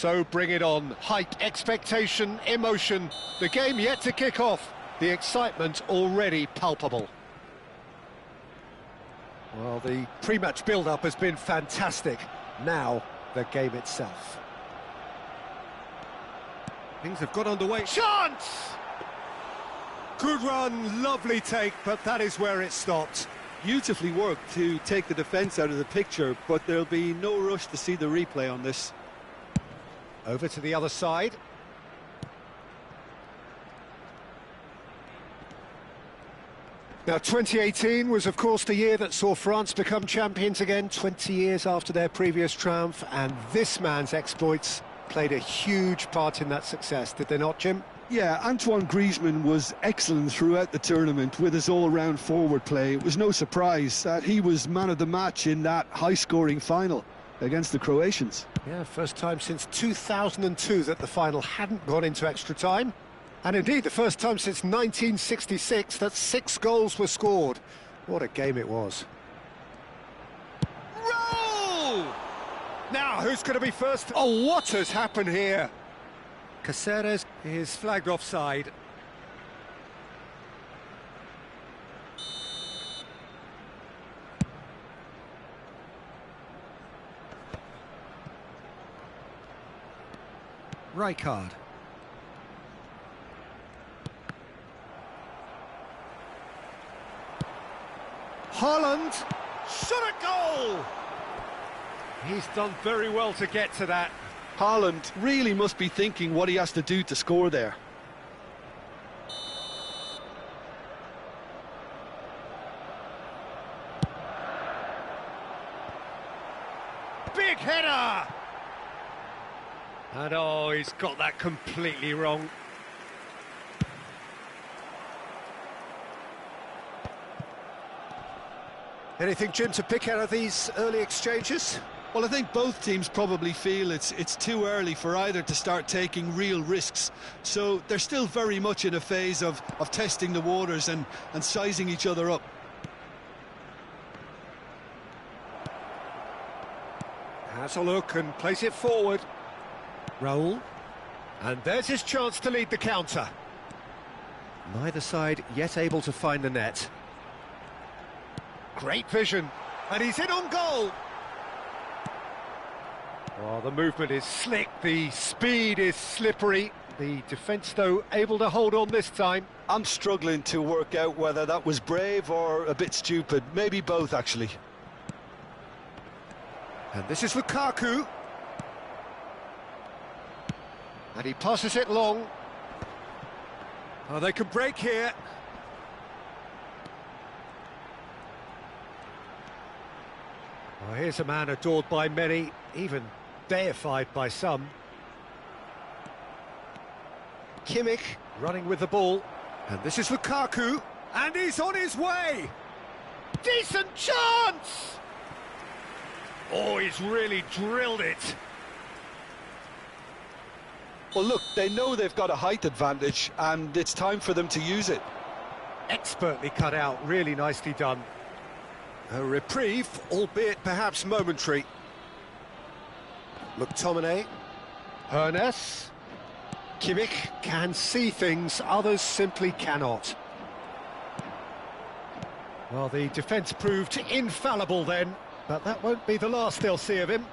So bring it on. Hype, expectation, emotion. The game yet to kick off. The excitement already palpable. Well, the pre-match build-up has been fantastic. Now, the game itself. Things have got underway. Chance! Good run, lovely take, but that is where it stopped. Beautifully worked to take the defence out of the picture, but there'll be no rush to see the replay on this. Over to the other side. Now, 2018 was, of course, the year that saw France become champions again, 20 years after their previous triumph, and this man's exploits played a huge part in that success, did they not, Jim? Yeah, Antoine Griezmann was excellent throughout the tournament with his all-round forward play. It was no surprise that he was man of the match in that high-scoring final against the Croatians. Yeah, first time since 2002 that the final hadn't gone into extra time. And indeed, the first time since 1966 that 6 goals were scored. What a game it was. Roll! Now, who's going to be first? Oh, what has happened here? Caceres is flagged offside. Rijkaard. Haaland, shot a goal! He's done very well to get to that. Haaland really must be thinking what he has to do to score there. Big header! And oh, he's got that completely wrong. Anything, Jim, to pick out of these early exchanges? Well, I think both teams probably feel it's too early for either to start taking real risks. So they're still very much in a phase of testing the waters and sizing each other up. Has a look and plays it forward. Raul. And there's his chance to lead the counter. Neither side yet able to find the net. Great vision. And he's in on goal. Oh, the movement is slick, the speed is slippery. The defence, though, able to hold on this time. I'm struggling to work out whether that was brave or a bit stupid. Maybe both, actually. And this is Lukaku. And he passes it long. Oh, they can break here. Oh, here's a man adored by many, even deified by some. Kimmich running with the ball. And this is Lukaku. And he's on his way. Decent chance! Oh, he's really drilled it. Well, look, they know they've got a height advantage, and it's time for them to use it. Expertly cut out, really nicely done. A reprieve, albeit perhaps momentary. McTominay. Hernes. Kimmich can see things, others simply cannot. Well, the defence proved infallible then, but that won't be the last they'll see of him.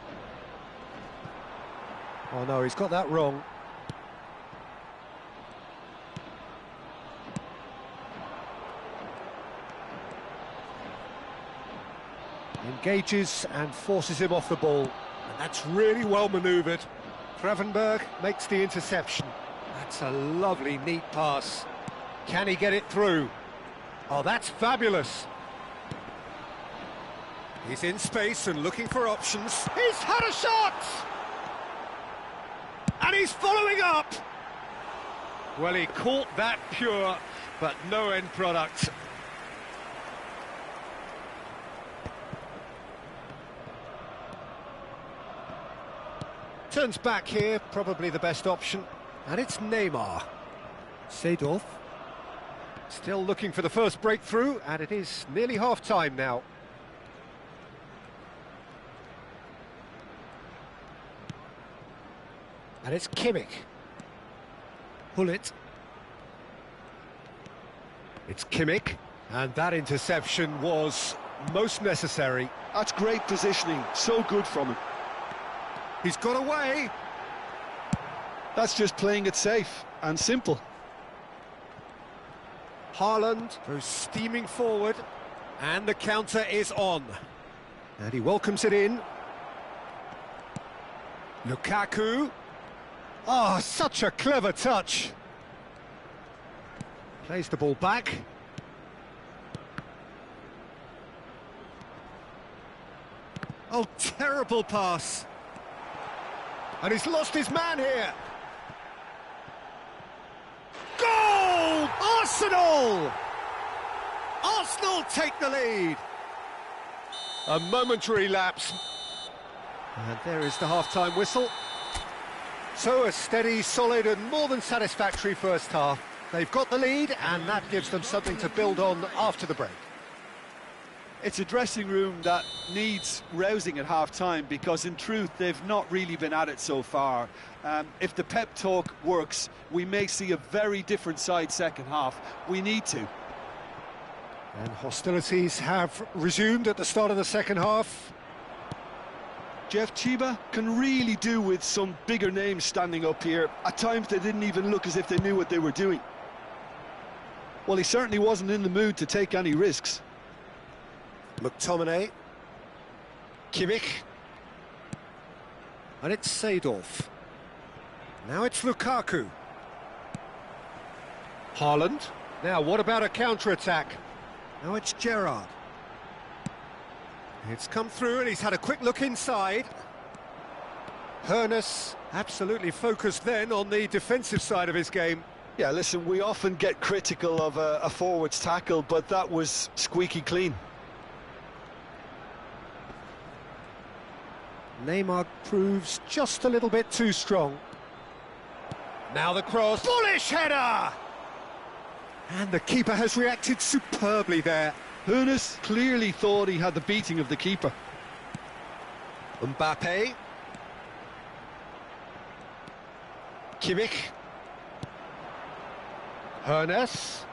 Oh no, he's got that wrong. Engages and forces him off the ball. And that's really well manoeuvred. Gravenberg makes the interception. That's a lovely, neat pass. Can he get it through? Oh, that's fabulous. He's in space and looking for options. He's had a shot! And he's following up! Well, he caught that pure, but no end product. Turns back here, probably the best option. And it's Neymar. Seedorf. Still looking for the first breakthrough, and it is nearly half-time now. And it's Kimmich. Pull it. It's Kimmich, and that interception was most necessary. That's great positioning, so good from him. He's got away. That's just playing it safe and simple. Haaland goes steaming forward, and the counter is on. And he welcomes it in. Lukaku. Oh, such a clever touch. Plays the ball back. Oh, terrible pass. And he's lost his man here. Goal! Arsenal! Arsenal take the lead. A momentary lapse. And there is the half-time whistle. So a steady, solid and more than satisfactory first half. They've got the lead and that gives them something to build on after the break. It's a dressing room that needs rousing at half-time because in truth they've not really been at it so far. If the pep talk works, we may see a very different side second half. We need to. And hostilities have resumed at the start of the second half. Jeff Chiba can really do with some bigger names standing up here. At times they didn't even look as if they knew what they were doing. Well, he certainly wasn't in the mood to take any risks. McTominay. Kimmich. And it's Seedorf. Now it's Lukaku. Haaland. Now what about a counter-attack? Now it's Gerrard. It's come through and he's had a quick look inside. Hoeneß absolutely focused then on the defensive side of his game. Yeah, listen, we often get critical of a forward's tackle, but that was squeaky clean. Neymar proves just a little bit too strong. Now the cross. Bullish header! And the keeper has reacted superbly there. Hoeneß clearly thought he had the beating of the keeper. Mbappe. Kimmich. Hoeneß.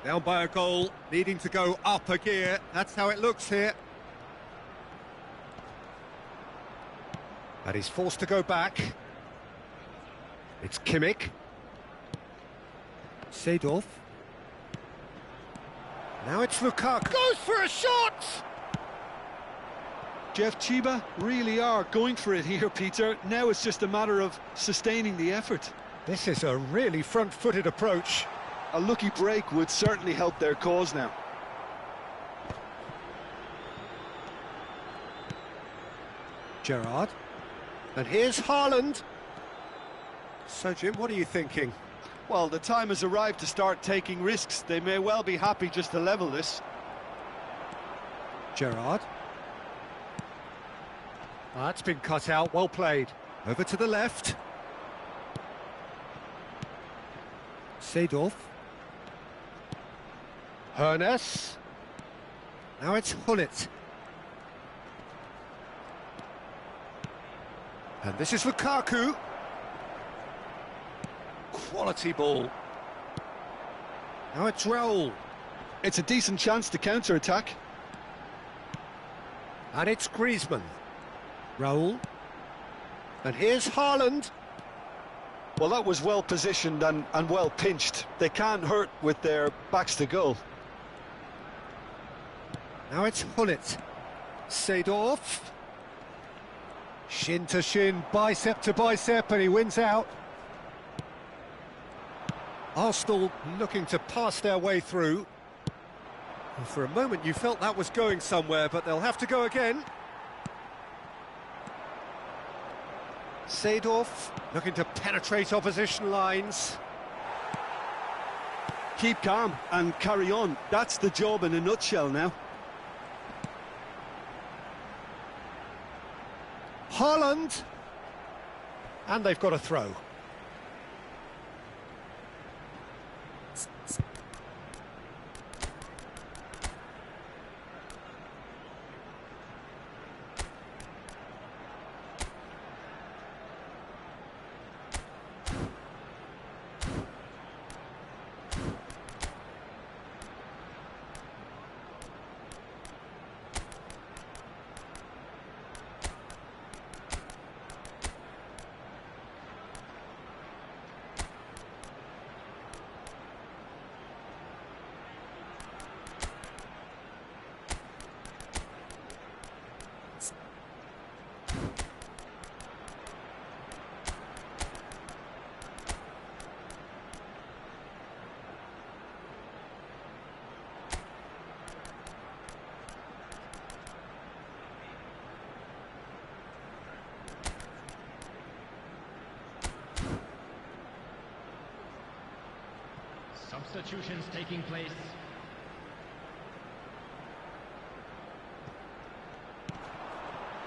Down by a goal, needing to go up a gear. That's how it looks here. And he's forced to go back. It's Kimmich. Seedorf. Now it's Lukaku. Goes for a shot! Jeff Chiba really are going for it here, Peter. Now it's just a matter of sustaining the effort. This is a really front-footed approach. A lucky break would certainly help their cause now. Gerrard. And here's Haaland. So, Jim, what are you thinking? Well, the time has arrived to start taking risks. They may well be happy just to level this. Gerrard. That's been cut out, well played. Over to the left. Seedorf. Hoeneß. Now it's Gullit. And this is Lukaku. Quality ball. Now it's Raul. It's a decent chance to counter-attack. And it's Griezmann. Raul. And here's Haaland. Well, that was well positioned and well pinched. They can't hurt with their backs to goal. Now it's Gullit. Seedorf. Shin to shin, bicep to bicep, and he wins out. Arsenal looking to pass their way through. And for a moment you felt that was going somewhere, but they'll have to go again. Seedorf looking to penetrate opposition lines. Keep calm and carry on. That's the job in a nutshell now. Haaland. And they've got a throw. Substitutions taking place.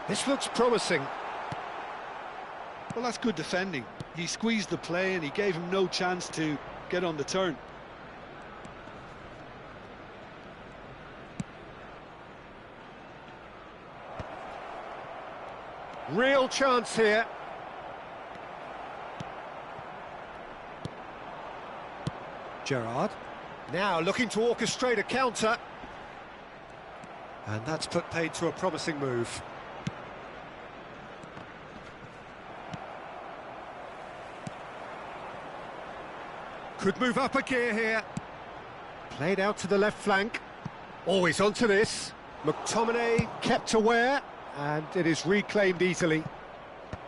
This looks promising. Well, that's good defending. He squeezed the play and he gave him no chance to get on the turn. Real chance here. Gerrard. Now looking to orchestrate a counter. And that's put paid to a promising move. Could move up a gear here. Played out to the left flank. Always onto this. McTominay kept aware, and it is reclaimed easily.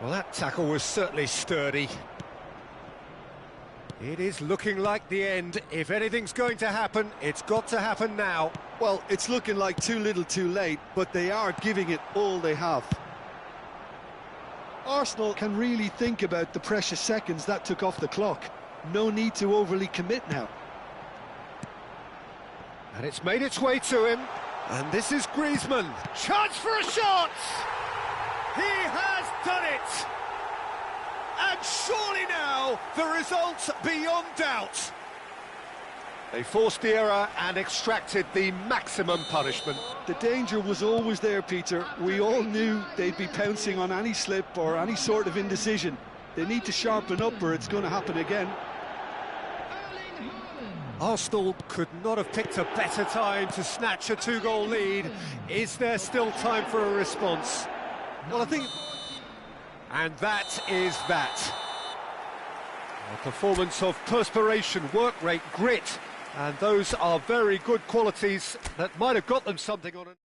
Well, that tackle was certainly sturdy. It is looking like the end. If anything's going to happen, it's got to happen now. Well, it's looking like too little too late, but they are giving it all they have. Arsenal can really think about the precious seconds that took off the clock. No need to overly commit now. And it's made its way to him. And this is Griezmann. Chance for a shot! He has done it! And surely now, the result beyond doubt. They forced the error and extracted the maximum punishment. The danger was always there, Peter. We all knew they'd be pouncing on any slip or any sort of indecision. They need to sharpen up or it's going to happen again. Arsenal could not have picked a better time to snatch a two-goal lead. Is there still time for a response? Well, I think... And that is that. A performance of perspiration, work rate, grit, and those are very good qualities that might have got them something on it.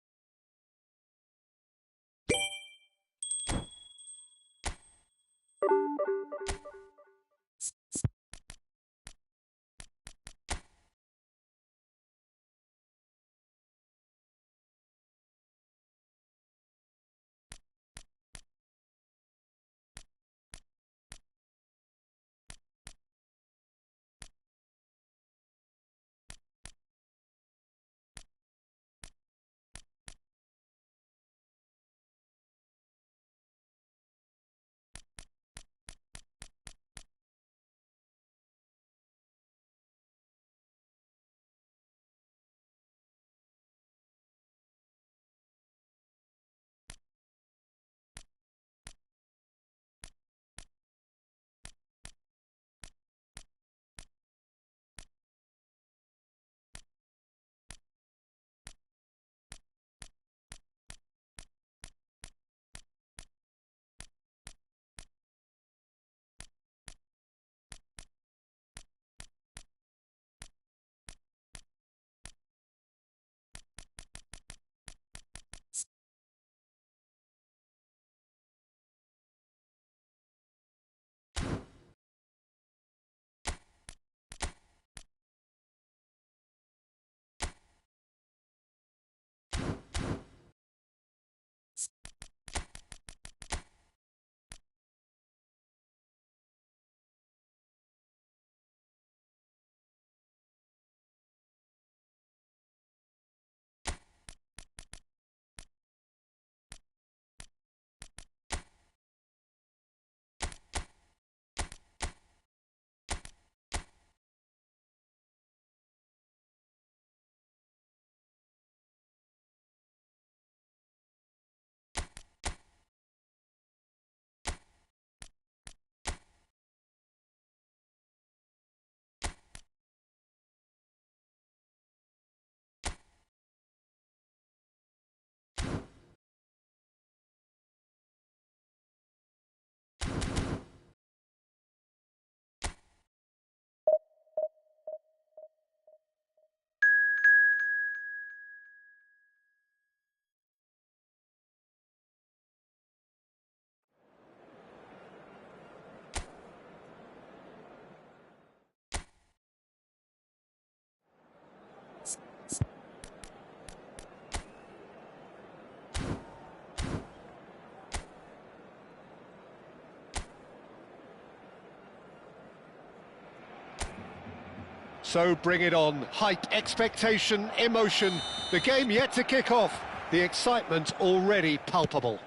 So bring it on. Hype, expectation, emotion. The game yet to kick off. The excitement already palpable.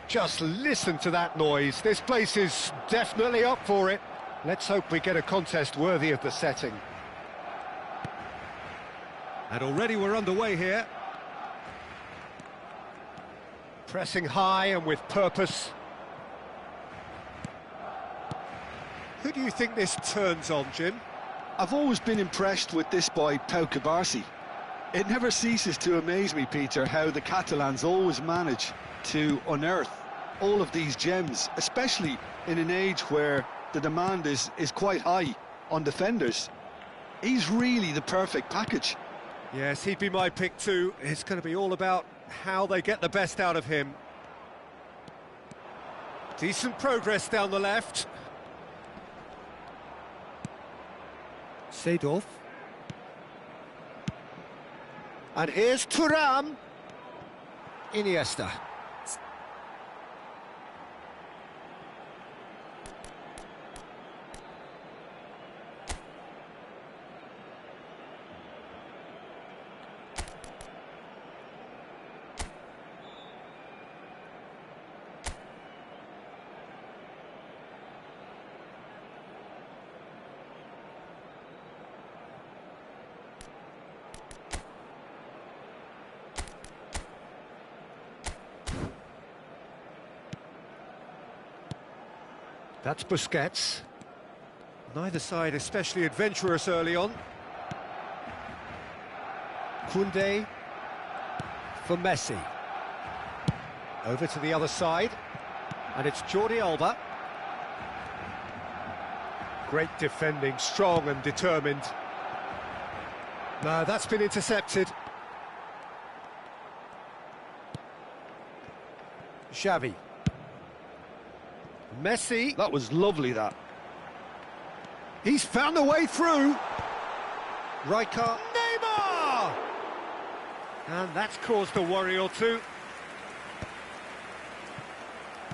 Just listen to that noise. This place is definitely up for it. Let's hope we get a contest worthy of the setting. And already we're underway here. Pressing high and with purpose. Who do you think this turns on, Jim? I've always been impressed with this boy, Pau Cubarsí. It never ceases to amaze me, Peter, how the Catalans always manage to unearth all of these gems, especially in an age where the demand is quite high on defenders. He's really the perfect package. Yes, he'd be my pick too. It's going to be all about how they get the best out of him. Decent progress down the left. Seedorf. And here's Thuram. Iniesta. That's Busquets. Neither side especially adventurous early on. Koundé for Messi. Over to the other side. And it's Jordi Alba. Great defending, strong and determined. No, that's been intercepted. Xavi. Messi. That was lovely, that. He's found a way through. Rijkaard. Neymar! And that's caused a worry or two.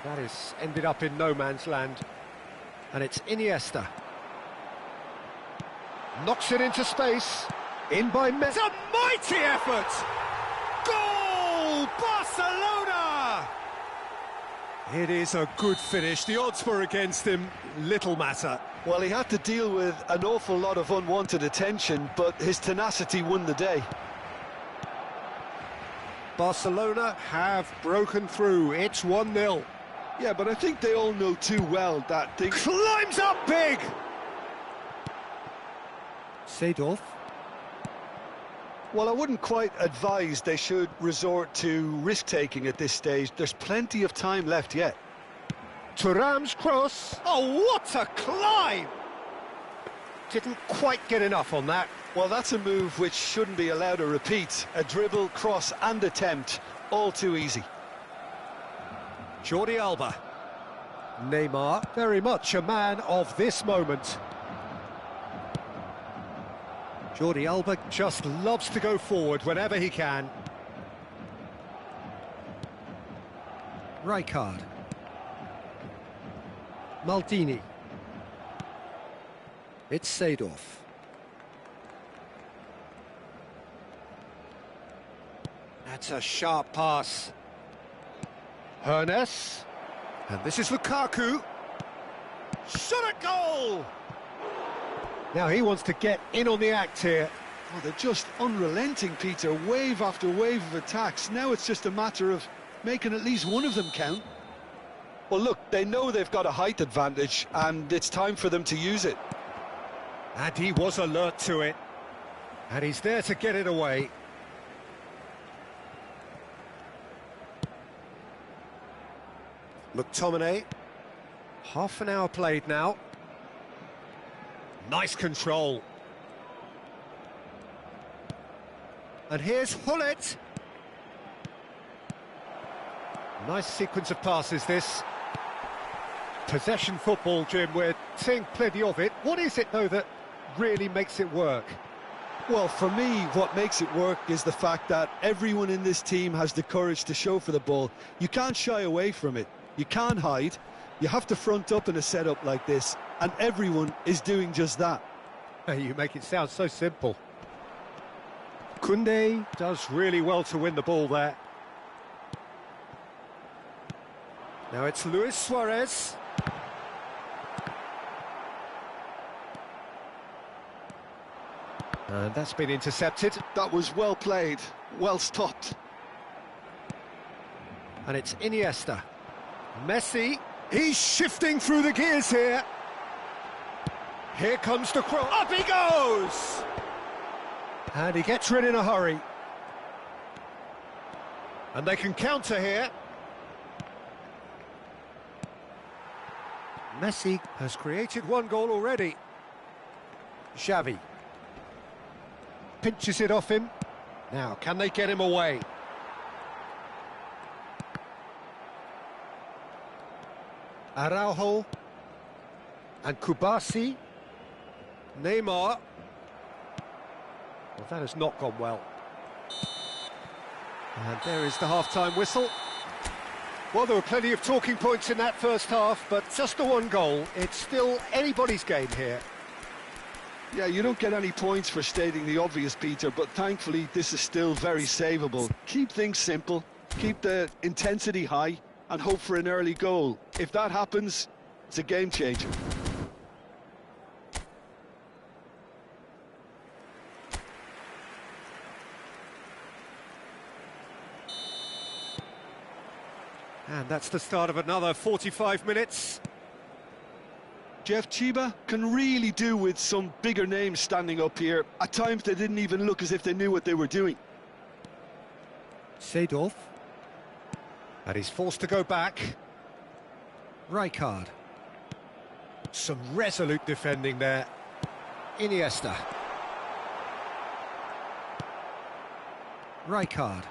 That has ended up in no man's land. And it's Iniesta. Knocks it into space. In by Messi. It's a mighty effort! Goal! Barcelona! It is a good finish. The odds were against him. Little matter. Well, he had to deal with an awful lot of unwanted attention, but his tenacity won the day. Barcelona have broken through. It's 1-0. Yeah, but I think they all know too well that they... Climbs up big! Seedorf. Well, I wouldn't quite advise they should resort to risk-taking at this stage. There's plenty of time left yet. Thuram's cross. Oh, what a climb! Didn't quite get enough on that. Well, that's a move which shouldn't be allowed to repeat. A dribble, cross and attempt, all too easy. Jordi Alba. Neymar, very much a man of this moment. Jordi Alba just loves to go forward whenever he can. Rijkaard. Maldini. It's Seedorf. That's a sharp pass. Hernes. And this is Lukaku. Shot at goal! Now he wants to get in on the act here. Oh, they're just unrelenting, Peter. Wave after wave of attacks. Now it's just a matter of making at least one of them count. Well, look, they know they've got a height advantage, and it's time for them to use it. And he was alert to it. And he's there to get it away. McTominay. Half an hour played now. Nice control. And here's Hullet. Nice sequence of passes, this. Possession football, Jim, we're seeing plenty of it. What is it, though, that really makes it work? Well, for me, what makes it work is the fact that everyone in this team has the courage to show for the ball. You can't shy away from it. You can't hide. You have to front up in a setup like this. and everyone is doing just that. You make it sound so simple. Koundé does really well to win the ball there. Now it's Luis Suarez. And that's been intercepted. That was well played, well stopped. And it's Iniesta. Messi, he's shifting through the gears here. Here comes the cross. Up he goes! And he gets rid in a hurry. And they can counter here. Messi has created one goal already. Xavi pinches it off him. Now, can they get him away? Araujo and Kubasi. Neymar. Well, that has not gone well. And there is the half-time whistle. Well, there were plenty of talking points in that first half, but just the one goal. It's still anybody's game here. Yeah, you don't get any points for stating the obvious, Peter, but thankfully this is still very savable. Keep things simple, keep the intensity high, and hope for an early goal. If that happens, it's a game changer. And that's the start of another 45 minutes. Jeff, Chiba can really do with some bigger names standing up here. At times they didn't even look as if they knew what they were doing. Seedorf. And he's forced to go back. Rijkaard. Some resolute defending there. Iniesta. Rijkaard.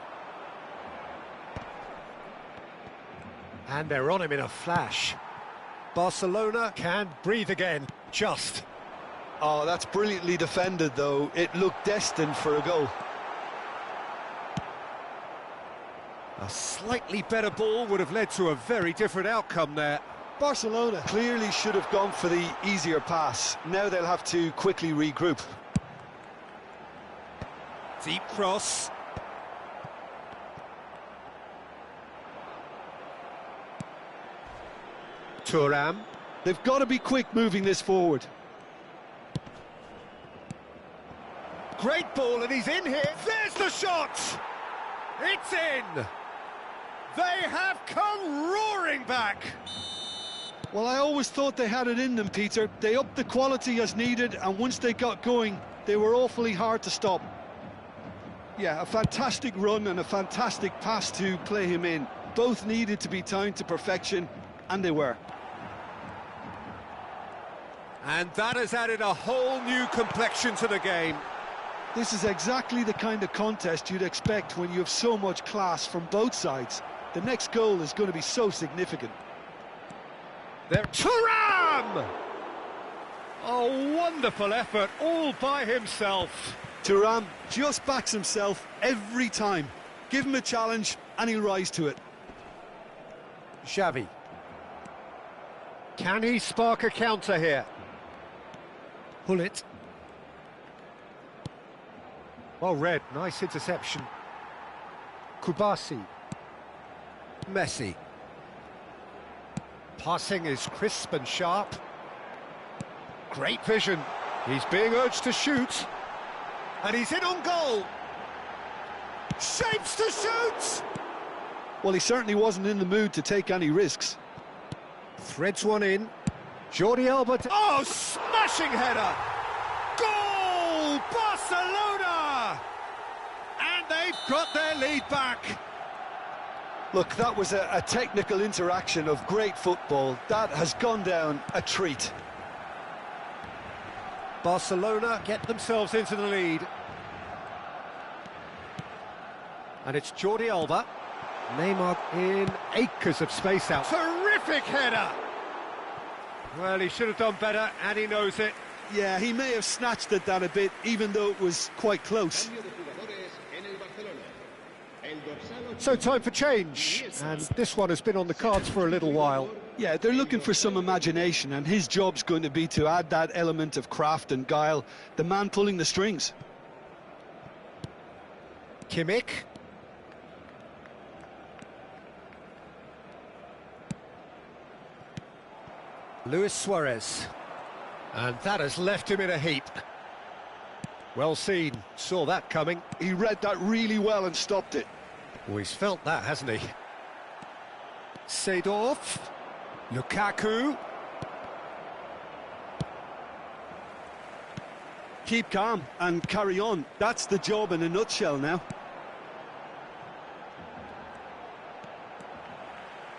And they're on him in a flash. Barcelona can breathe again, just. Oh, that's brilliantly defended, though. It looked destined for a goal. A slightly better ball would have led to a very different outcome there. Barcelona clearly should have gone for the easier pass. Now they'll have to quickly regroup. Deep cross. Thuram. They've got to be quick moving this forward. Great ball, and he's in here. There's the shot! It's in! They have come roaring back! Well, I always thought they had it in them, Peter. They upped the quality as needed, and once they got going, they were awfully hard to stop. Yeah, a fantastic run and a fantastic pass to play him in. Both needed to be timed to perfection, and they were. And that has added a whole new complexion to the game. This is exactly the kind of contest you'd expect when you have so much class from both sides. The next goal is going to be so significant. There, Thuram! A wonderful effort, all by himself. Thuram just backs himself every time. Give him a challenge and he'll rise to it. Xavi. Can he spark a counter here? Hullet. Well read, nice interception. Kubasi. Messi. Passing is crisp and sharp. Great vision. He's being urged to shoot. And he's in on goal. Shapes to shoot! Well, he certainly wasn't in the mood to take any risks. Threads one in. Jordi Alba. Oh, smashing header! Goal! Barcelona! And they've got their lead back. Look, that was a technical interaction of great football. That has gone down a treat. Barcelona get themselves into the lead. And it's Jordi Alba. Neymar in acres of space out. Terrific header! Well, he should have done better, and he knows it. Yeah, he may have snatched at that a bit, even though it was quite close. So time for change, and this one has been on the cards for a little while. Yeah, they're looking for some imagination, and his job's going to be to add that element of craft and guile, the man pulling the strings. Kimmich. Luis Suarez. And that has left him in a heap. Well seen, saw that coming. He read that really well and stopped it. Oh, he's felt that, hasn't he? Seedorf. Lukaku. Keep calm and carry on. That's the job in a nutshell now.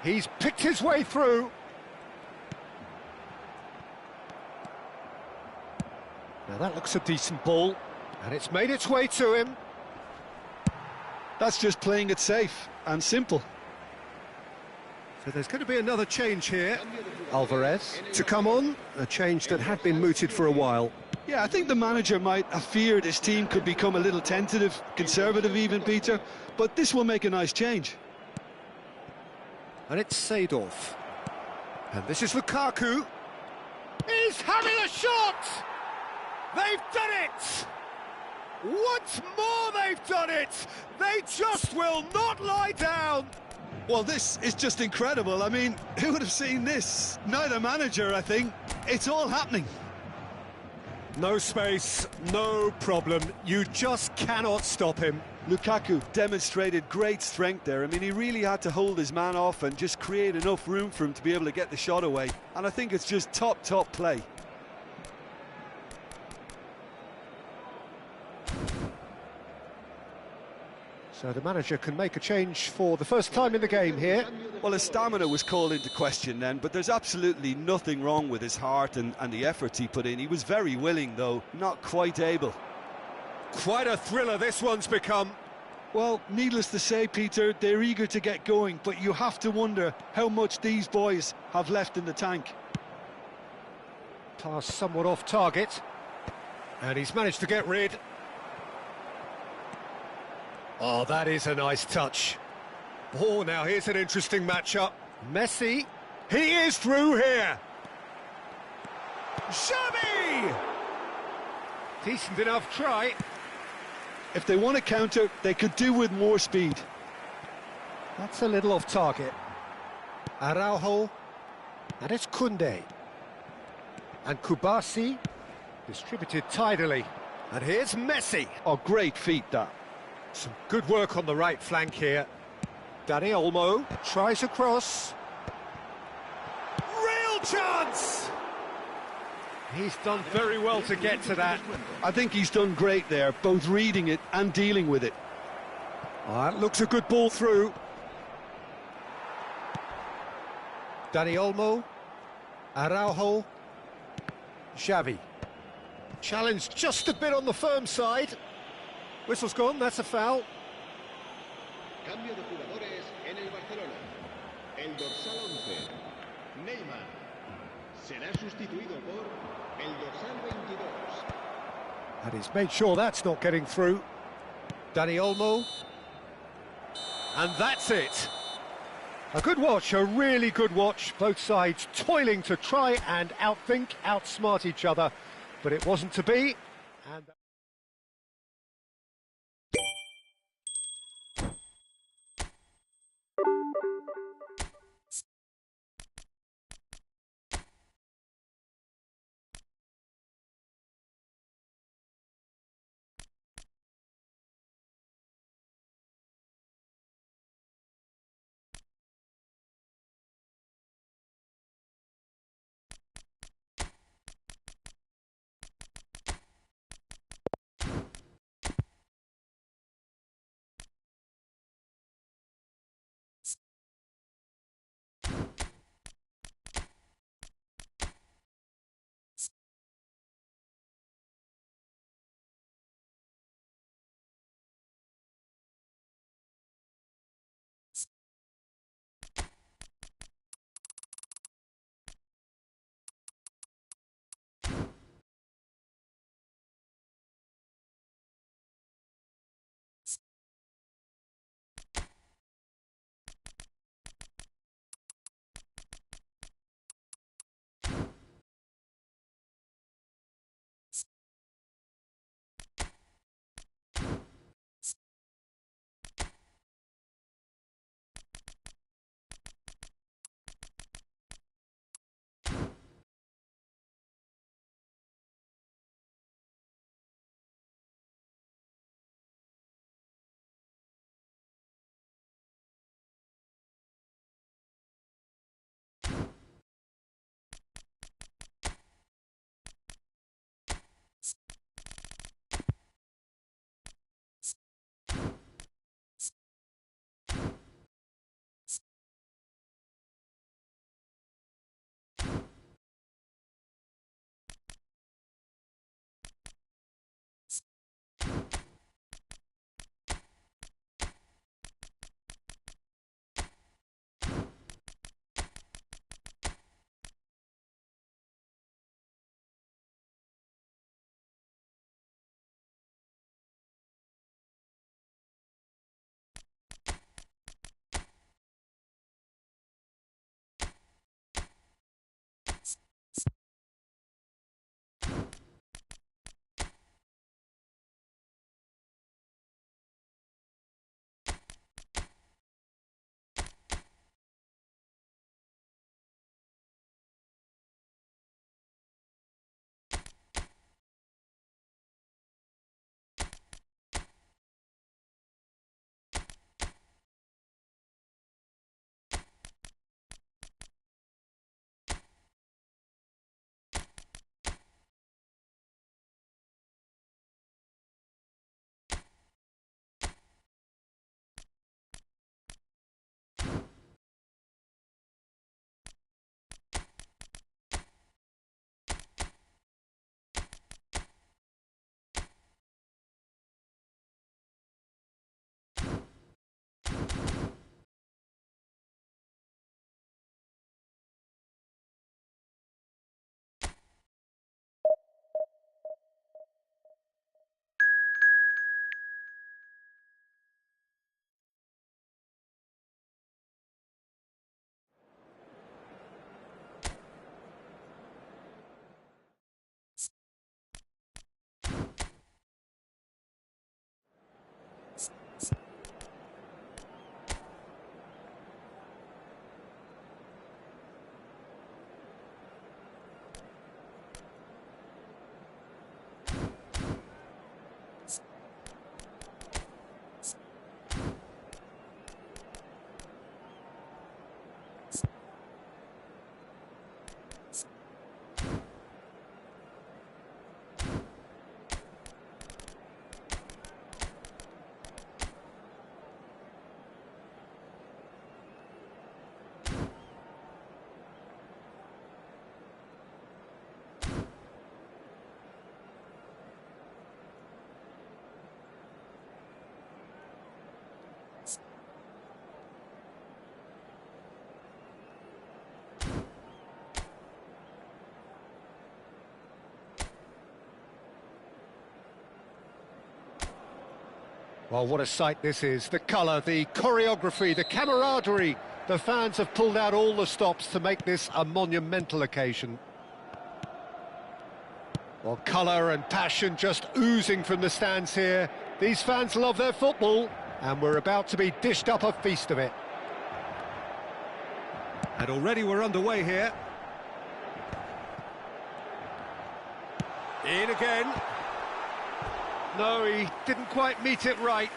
He's picked his way through. Now that looks a decent ball, and it's made its way to him. That's just playing it safe and simple. So there's going to be another change here. Alvarez to come on, a change that had been mooted for a while. Yeah, I think the manager might have feared his team could become a little tentative, conservative even, Peter, but this will make a nice change. And it's Seedorf. And this is Lukaku. He's having a shot! They've done it! Once more they've done it! They just will not lie down! Well, this is just incredible. I mean, who would have seen this? Neither manager, I think. It's all happening. No space, no problem. You just cannot stop him. Lukaku demonstrated great strength there. I mean, he really had to hold his man off and just create enough room for him to be able to get the shot away. And I think it's just top play. So the manager can make a change for the first time in the game here. Well, his stamina was called into question then, but there's absolutely nothing wrong with his heart and the efforts he put in. He was very willing, though, not quite able. Quite a thriller this one's become. Well, needless to say, Peter, they're eager to get going, but you have to wonder how much these boys have left in the tank. Pass somewhat off target. And he's managed to get rid. Oh, that is a nice touch. Oh, now here's an interesting matchup. Messi, he is through here. Xavi! Decent enough try. If they want to counter, they could do with more speed. That's a little off target. Araujo, and it's Koundé. And Kubasi, distributed tidily. And here's Messi. Oh, great feat, that. Some good work on the right flank here. Dani Olmo tries across. Real chance! He's done very well to get to that. I think he's done great there, both reading it and dealing with it. Oh, that looks a good ball through. Dani Olmo. Araujo. Xavi. Challenged just a bit on the firm side. Whistle's gone, that's a foul. Cambio de jugadores en el Barcelona. El dorsal 11, Neymar, será sustituido por el dorsal 22. And he's made sure that's not getting through. Dani Olmo. And that's it. A good watch, a really good watch. Both sides toiling to try and outthink, outsmart each other. But it wasn't to be. And Well, what a sight this is. The colour, the choreography, the camaraderie. The fans have pulled out all the stops to make this a monumental occasion. Well, colour and passion just oozing from the stands here. These fans love their football, and we're about to be dished up a feast of it. And already we're underway here. In again. No, he didn't quite meet it right.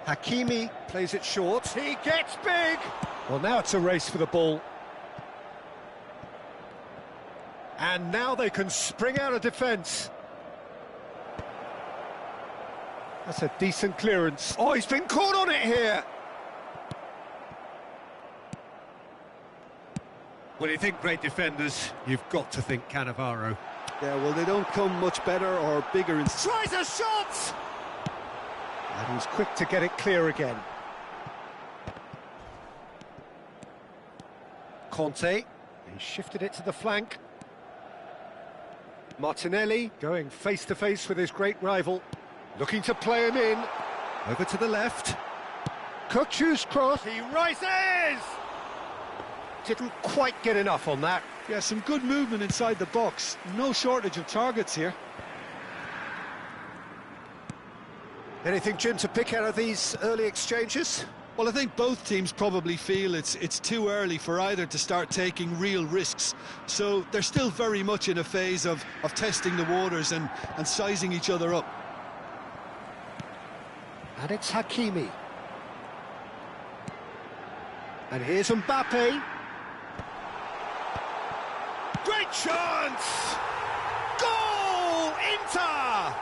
Hakimi plays it short. He gets big! Well, now it's a race for the ball. And now they can spring out of defence. That's a decent clearance. Oh, he's been caught on it here! When you think great defenders, you've got to think Cannavaro. Yeah, well, they don't come much better or bigger in... Tries a shot! And he's quick to get it clear again. Conte, he shifted it to the flank. Martinelli going face-to-face with his great rival. Looking to play him in. Over to the left. Kukçu's cross. He rises! Didn't quite get enough on that. Yeah, some good movement inside the box. No shortage of targets here. Anything, Jim, to pick out of these early exchanges? Well, I think both teams probably feel it's too early for either to start taking real risks. So they're still very much in a phase of testing the waters and sizing each other up. And it's Hakimi. And here's Mbappe. Great chance! Goal! Inter!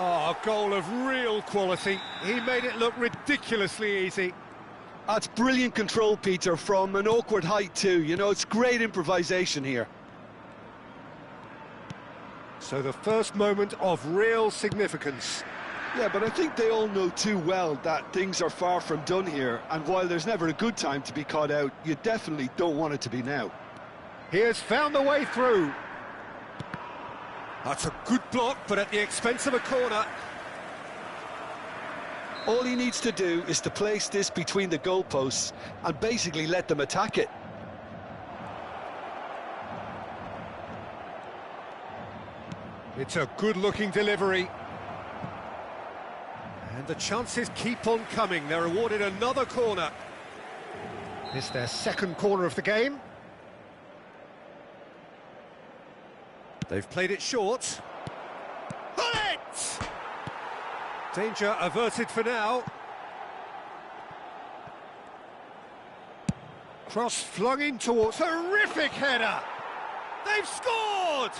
Oh, a goal of real quality. He made it look ridiculously easy. That's brilliant control, Peter, from an awkward height too. You know, it's great improvisation here. So the first moment of real significance. Yeah, but I think they all know too well that things are far from done here, and while there's never a good time to be caught out, you definitely don't want it to be now. He has found the way through. That's a good block, but at the expense of a corner. All he needs to do is to place this between the goalposts and basically let them attack it. It's a good-looking delivery. And the chances keep on coming. They're awarded another corner. It's their second corner of the game. They've played it short. Bullet! Danger averted for now. Cross flung in towards... Terrific header! They've scored!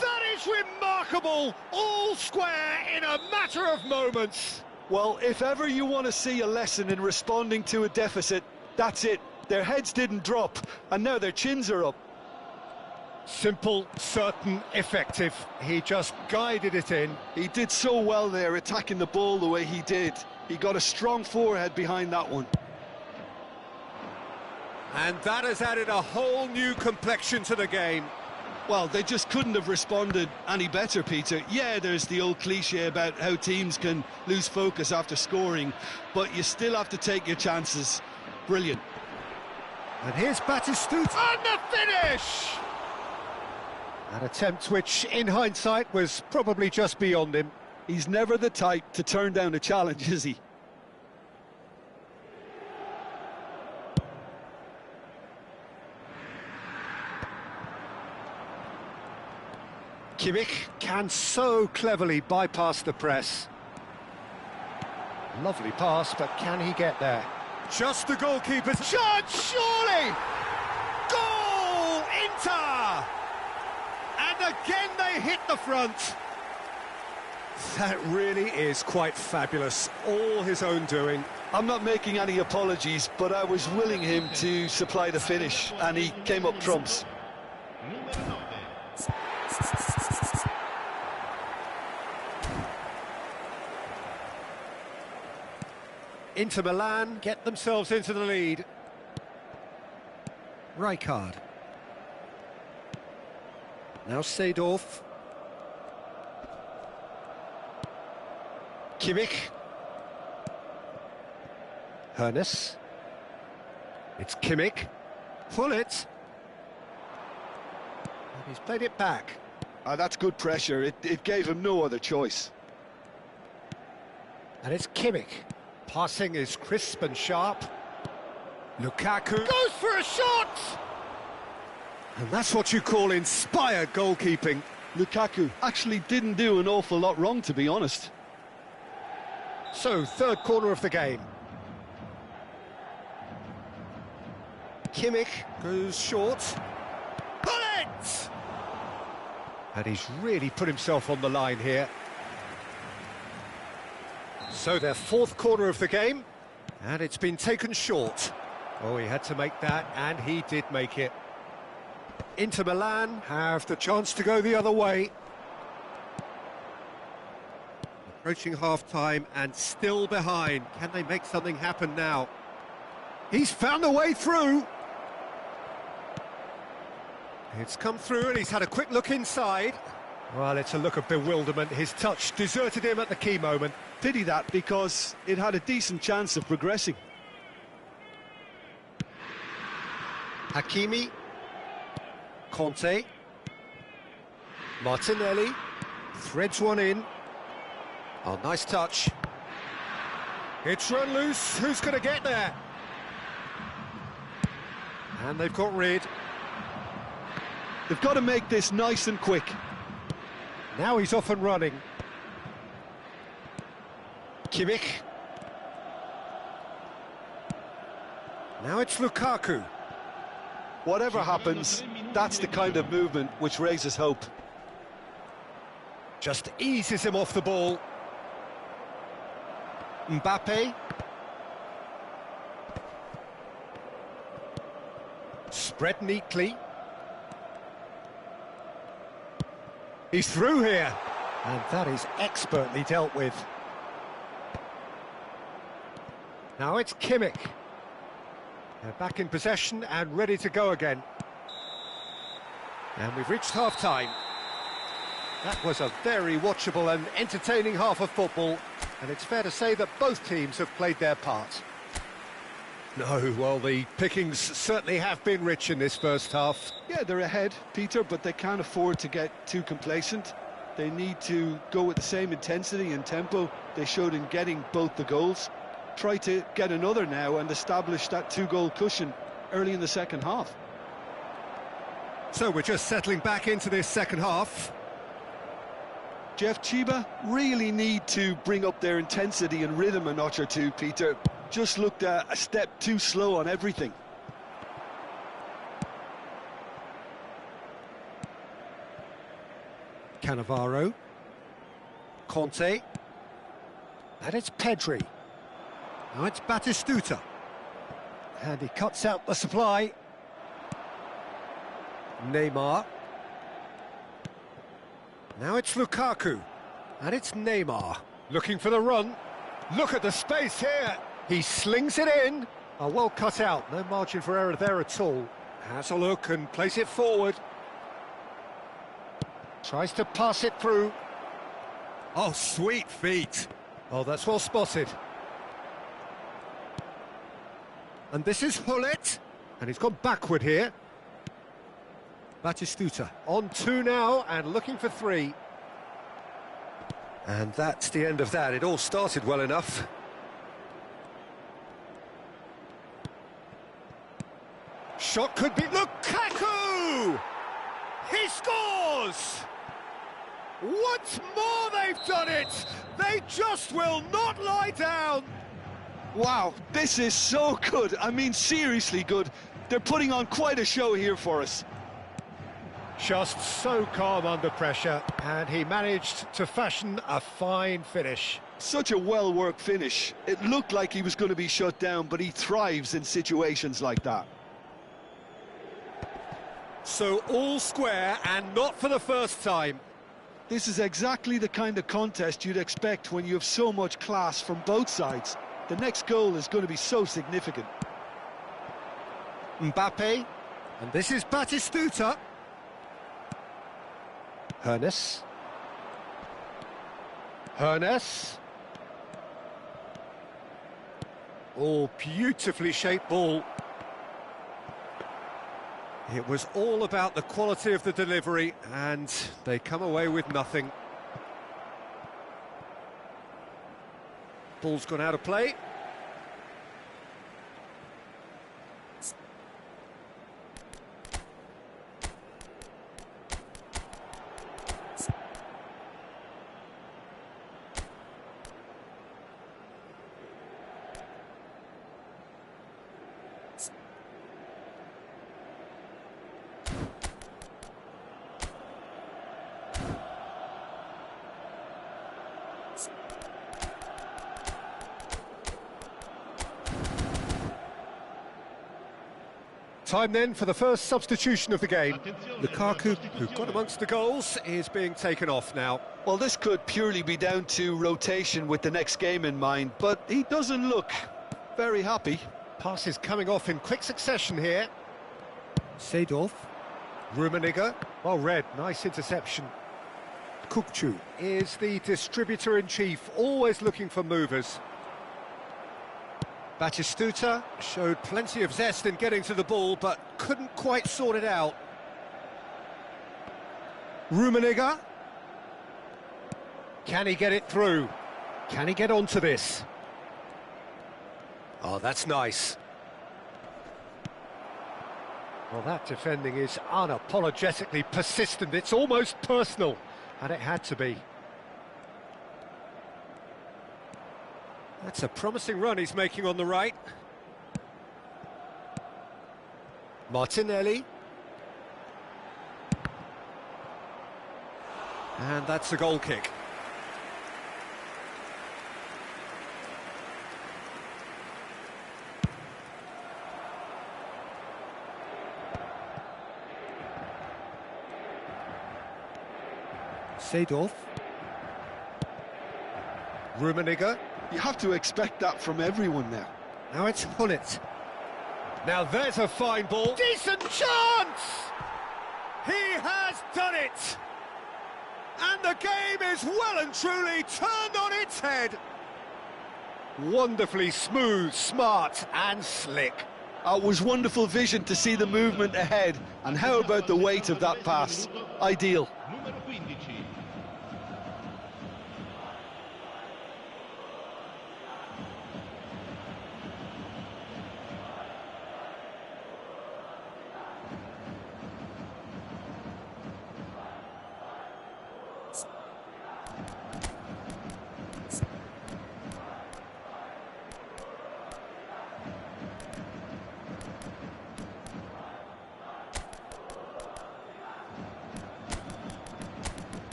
That is remarkable! All square in a matter of moments. Well, if ever you want to see a lesson in responding to a deficit, that's it. Their heads didn't drop, and now their chins are up. Simple, certain, effective. He just guided it in. He did so well there, attacking the ball the way he did. He got a strong forehead behind that one. And that has added a whole new complexion to the game. Well, they just couldn't have responded any better, Peter. Yeah, there's the old cliche about how teams can lose focus after scoring, but you still have to take your chances. Brilliant. And here's Batistuta. And the finish! An attempt which, in hindsight, was probably just beyond him. He's never the type to turn down a challenge, is he? Kimmich can so cleverly bypass the press. Lovely pass, but can he get there? Just the goalkeeper's chance, surely! Goal! Inter! And again they hit the front. That really is quite fabulous. All his own doing. I'm not making any apologies, but I was willing him to supply the finish, and he came up trumps. Inter Milan get themselves into the lead. Rijkaard. Now Seedorf. Kimmich. Hoeneß. It's Kimmich. Pull it. He's played it back. That's good pressure. It gave him no other choice. And it's Kimmich. Passing is crisp and sharp. Lukaku goes for a shot! And that's what you call inspired goalkeeping. Lukaku actually didn't do an awful lot wrong, to be honest. So, third corner of the game. Kimmich goes short. Pull it! And he's really put himself on the line here. So their fourth corner of the game, and it's been taken short. Oh, he had to make that, and he did make it. Inter Milan have the chance to go the other way. Approaching half-time and still behind. Can they make something happen now? He's found a way through. It's come through and he's had a quick look inside. Well, it's a look of bewilderment. His touch deserted him at the key moment. Pity that, because it had a decent chance of progressing. Hakimi. Conte. Martinelli. Threads one in. Oh, nice touch. It's run loose. Who's going to get there? And they've got rid. They've got to make this nice and quick. Now he's off and running. Kimmich. Now it's Lukaku. Whatever happens, that's the kind of movement which raises hope. Just eases him off the ball. Mbappe. Spread neatly. He's through here. And that is expertly dealt with. Now it's Kimmich. They're back in possession and ready to go again. And we've reached half-time. That was a very watchable and entertaining half of football, and it's fair to say that both teams have played their part. No, well, the pickings certainly have been rich in this first half. Yeah, they're ahead, Peter, but they can't afford to get too complacent. They need to go with the same intensity and tempo they showed in getting both the goals. Try to get another now and establish that two-goal cushion early in the second half. So we're just settling back into this second half. Jeff, Chiba really need to bring up their intensity and rhythm a notch or two, Peter. Just looked a step too slow on everything. Cannavaro. Conte. And it's Pedri. Now it's Batistuta. And he cuts out the supply. Neymar. Now it's Lukaku. And it's Neymar. Looking for the run. Look at the space here. He slings it in. Oh, well cut out. No margin for error there at all. Has a look and plays it forward. Tries to pass it through. Oh, sweet feet. Oh, that's well spotted. And this is Hullet. And he's gone backward here. Batistuta on 2 now and looking for 3. And that's the end of that. It all started well enough. Shot could be Lukaku! He scores! Once more they've done it! They just will not lie down! Wow, this is so good. I mean, seriously good. They're putting on quite a show here for us. Just so calm under pressure, and he managed to fashion a fine finish. Such a well-worked finish. It looked like he was going to be shut down, but he thrives in situations like that. So all square, and not for the first time. This is exactly the kind of contest you'd expect when you have so much class from both sides. The next goal is going to be so significant. Mbappe, and this is Batistuta. Hernes. Oh, beautifully shaped ball. It was all about the quality of the delivery, and they come away with nothing. Ball's gone out of play. Time then for the first substitution of the game. Lukaku, who got amongst the goals, is being taken off now. Well, this could purely be down to rotation with the next game in mind, but he doesn't look very happy. Passes coming off in quick succession here. Seedorf. Rummenigge. Well read, nice interception. Kukcu is the distributor-in-chief, always looking for movers. Batistuta showed plenty of zest in getting to the ball, but couldn't quite sort it out. Rummenigge. Can he get it through? Can he get onto this? Oh, that's nice. Well, that defending is unapologetically persistent. It's almost personal, and it had to be. That's a promising run he's making on the right. Martinelli. And that's a goal kick. Seedorf. Rummenigge. You have to expect that from everyone now. Now it's Hullet. Now there's a fine ball. Decent chance! He has done it! And the game is well and truly turned on its head. Wonderfully smooth, smart and slick. It was wonderful vision to see the movement ahead. And how about the weight of that pass? Ideal.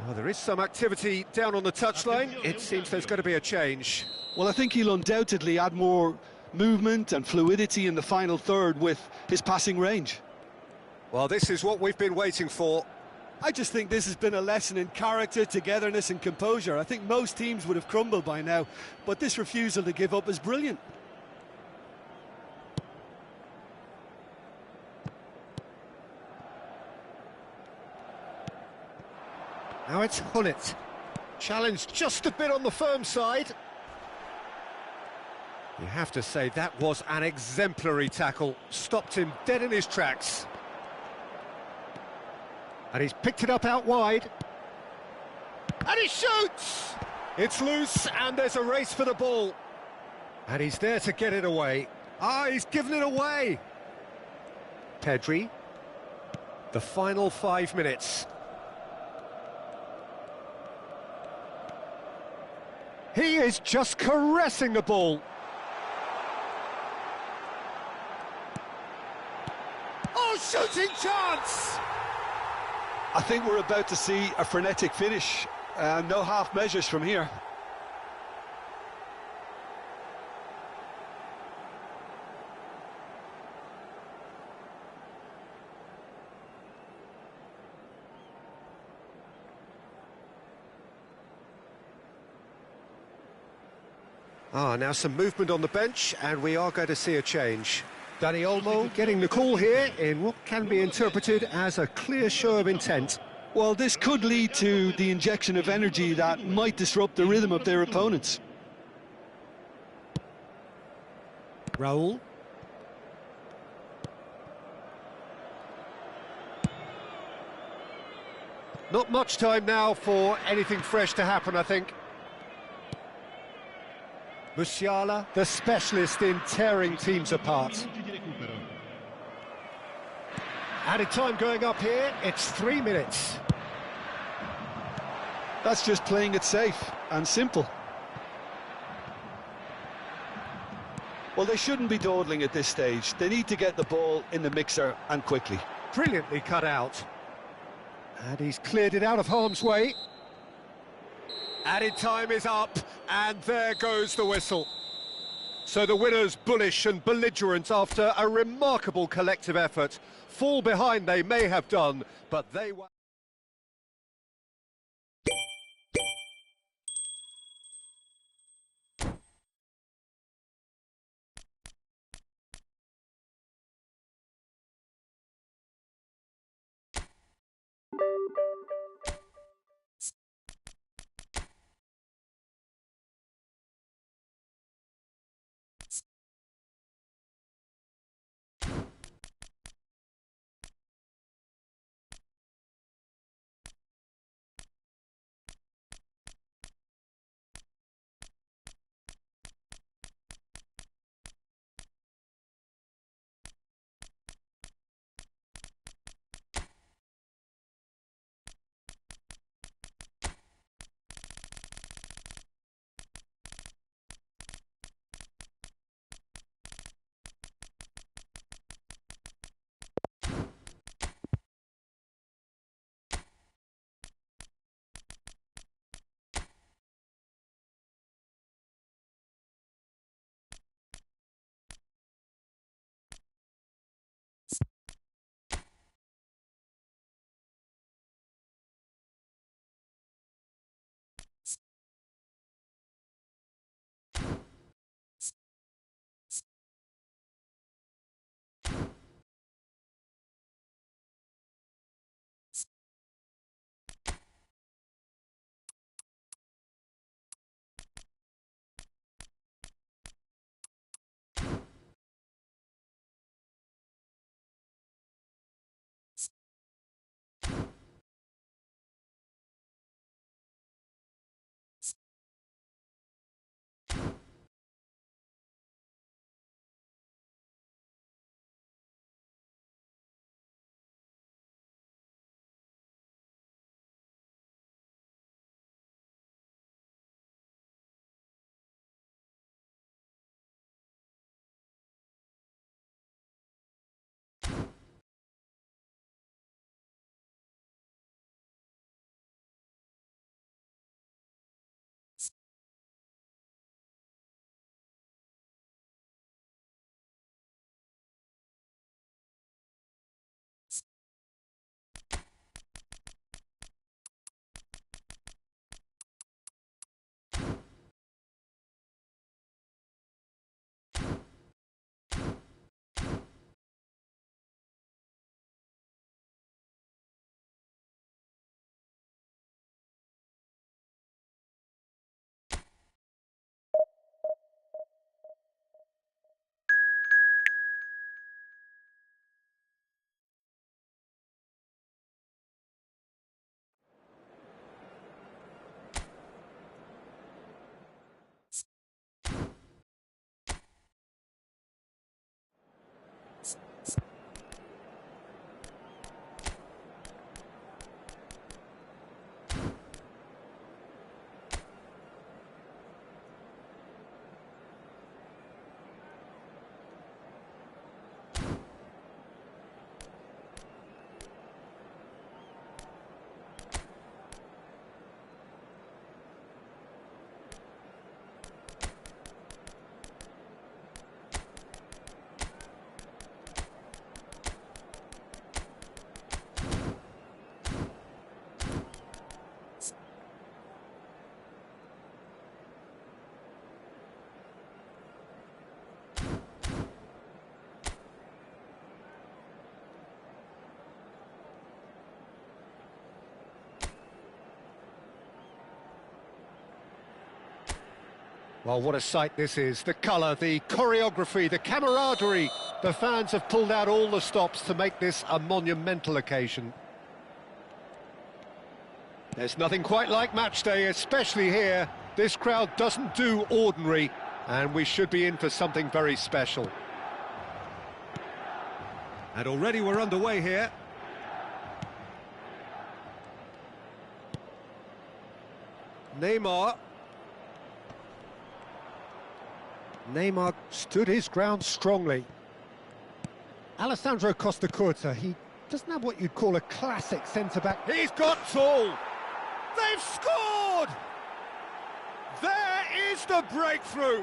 Well, there is some activity down on the touchline. It seems there's going to be a change. Well, I think he'll undoubtedly add more movement and fluidity in the final third with his passing range. Well, this is what we've been waiting for. I just think this has been a lesson in character, togetherness and composure. I think most teams would have crumbled by now, but this refusal to give up is brilliant. Now it's Hullet. Challenged just a bit on the firm side. You have to say that was an exemplary tackle. Stopped him dead in his tracks. And he's picked it up out wide. And he shoots! It's loose and there's a race for the ball. And he's there to get it away. Ah, he's given it away. Pedri. The final 5 minutes. He is just caressing the ball. Oh, shooting chance! I think we're about to see a frenetic finish. No half measures from here. Now some movement on the bench, and we are going to see a change. Dani Olmo getting the call here in what can be interpreted as a clear show of intent. Well, this could lead to the injection of energy that might disrupt the rhythm of their opponents. Raul. Not much time now for anything fresh to happen, I think. Musiala, the specialist in tearing teams apart. Added time going up here, it's 3 minutes. That's just playing it safe and simple. Well, they shouldn't be dawdling at this stage. They need to get the ball in the mixer and quickly. Brilliantly cut out. And he's cleared it out of harm's way. Added time is up, and there goes the whistle. So the winners bullish and belligerent after a remarkable collective effort. Fall behind they may have done, but they were... Well, what a sight this is. The colour, the choreography, the camaraderie. The fans have pulled out all the stops to make this a monumental occasion. There's nothing quite like match day, especially here. This crowd doesn't do ordinary, and we should be in for something very special. And already we're underway here. Neymar stood his ground strongly. Alessandro Costa Curta, he doesn't have what you'd call a classic centre-back. He's got tall! They've scored! There is the breakthrough!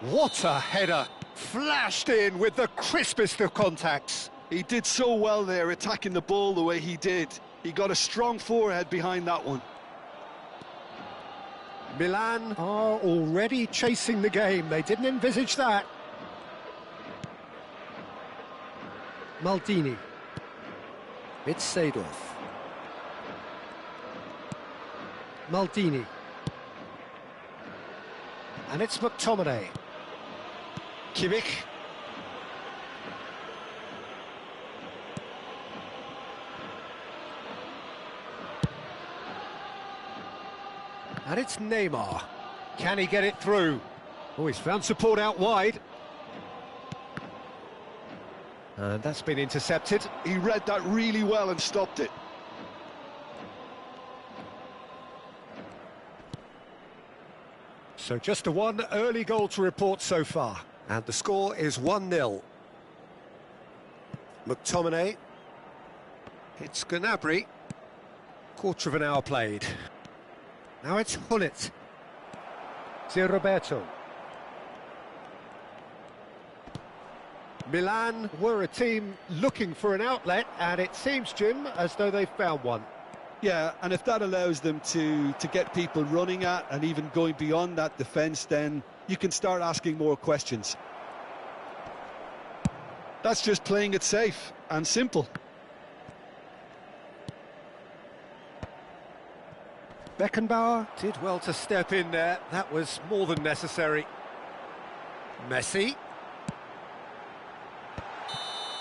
What a header! Flashed in with the crispest of contacts. He did so well there, attacking the ball the way he did. He got a strong forehead behind that one. Milan are already chasing the game. They didn't envisage that. Maldini. It's Seedorf. Maldini. And it's McTominay. Kimmich. And it's Neymar. Can he get it through? Oh, he's found support out wide. And that's been intercepted. He read that really well and stopped it. So just the one early goal to report so far. And the score is 1-0. McTominay. It's Gnabry. Quarter of an hour played. Now it's Hullet. It's Roberto. Milan were a team looking for an outlet, and it seems, Jim, as though they've found one. Yeah, and if that allows them to get people running at and even going beyond that defence, then you can start asking more questions. That's just playing it safe and simple. Beckenbauer did well to step in there. That was more than necessary. Messi.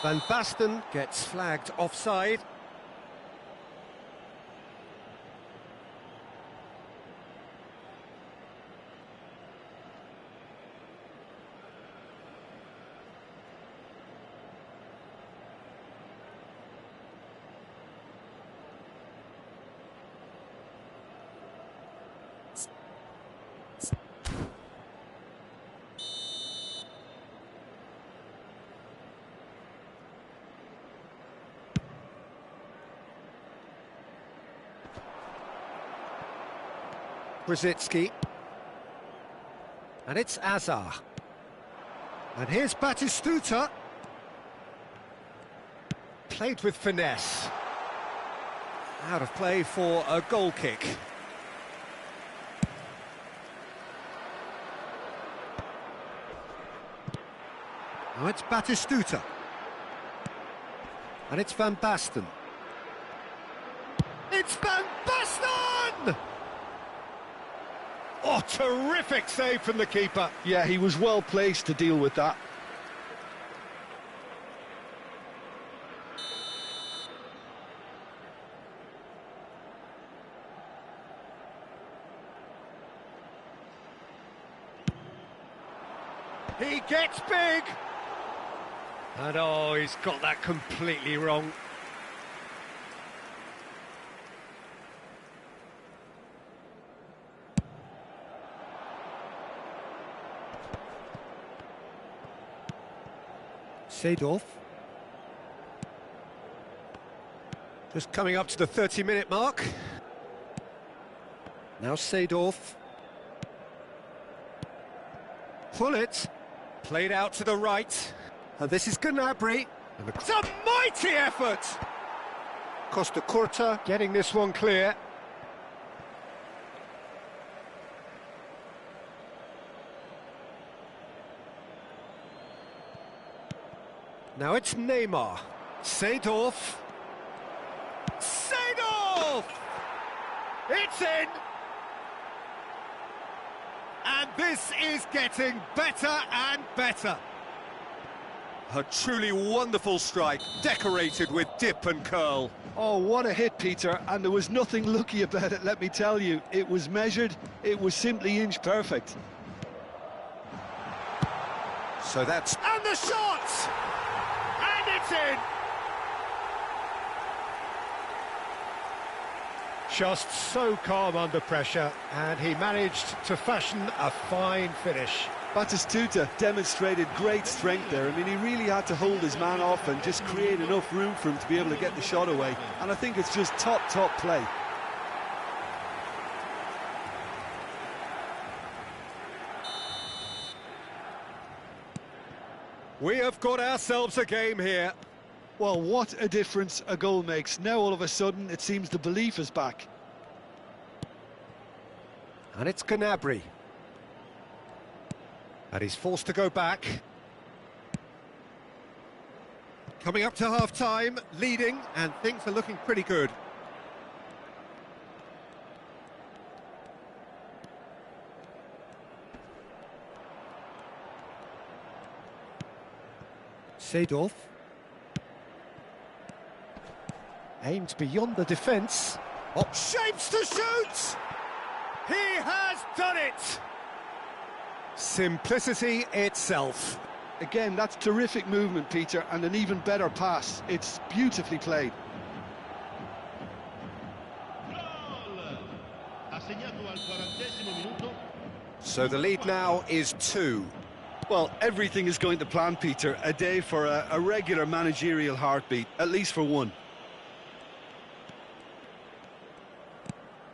Van Basten gets flagged offside. Brzezinski. And it's Azar. And here's Batistuta. Played with finesse. Out of play for a goal kick. Now it's Batistuta. And it's Van Basten. It's Van Basten! Oh, terrific save from the keeper. Yeah, he was well placed to deal with that. He gets big! And oh, he's got that completely wrong. Seedorf. Just coming up to the 30-minute mark. Now Seedorf. Hullet. Played out to the right. And this is Gnabry. It's a mighty effort! Costa Curta getting this one clear. Now it's Neymar. Seedorf. Seedorf! It's in! This is getting better and better. A truly wonderful strike, decorated with dip and curl. Oh, what a hit, Peter, and there was nothing lucky about it, let me tell you. It was measured, it was simply inch perfect. So that's... And the shot! And it's in! Just so calm under pressure, and he managed to fashion a fine finish. Batistuta demonstrated great strength there. I mean, he really had to hold his man off and just create enough room for him to be able to get the shot away. And I think it's just top play. We have got ourselves a game here. Well, what a difference a goal makes. Now, all of a sudden, it seems the belief is back. And it's Gnabry. And he's forced to go back. Coming up to half-time, leading, and things are looking pretty good. Seedorf. Aimed beyond the defence. Oh, shapes to shoot! He has done it! Simplicity itself. Again, that's terrific movement, Peter, and an even better pass. It's beautifully played. So the lead now is 2. Well, everything is going to plan, Peter. A day for a regular managerial heartbeat, at least for one.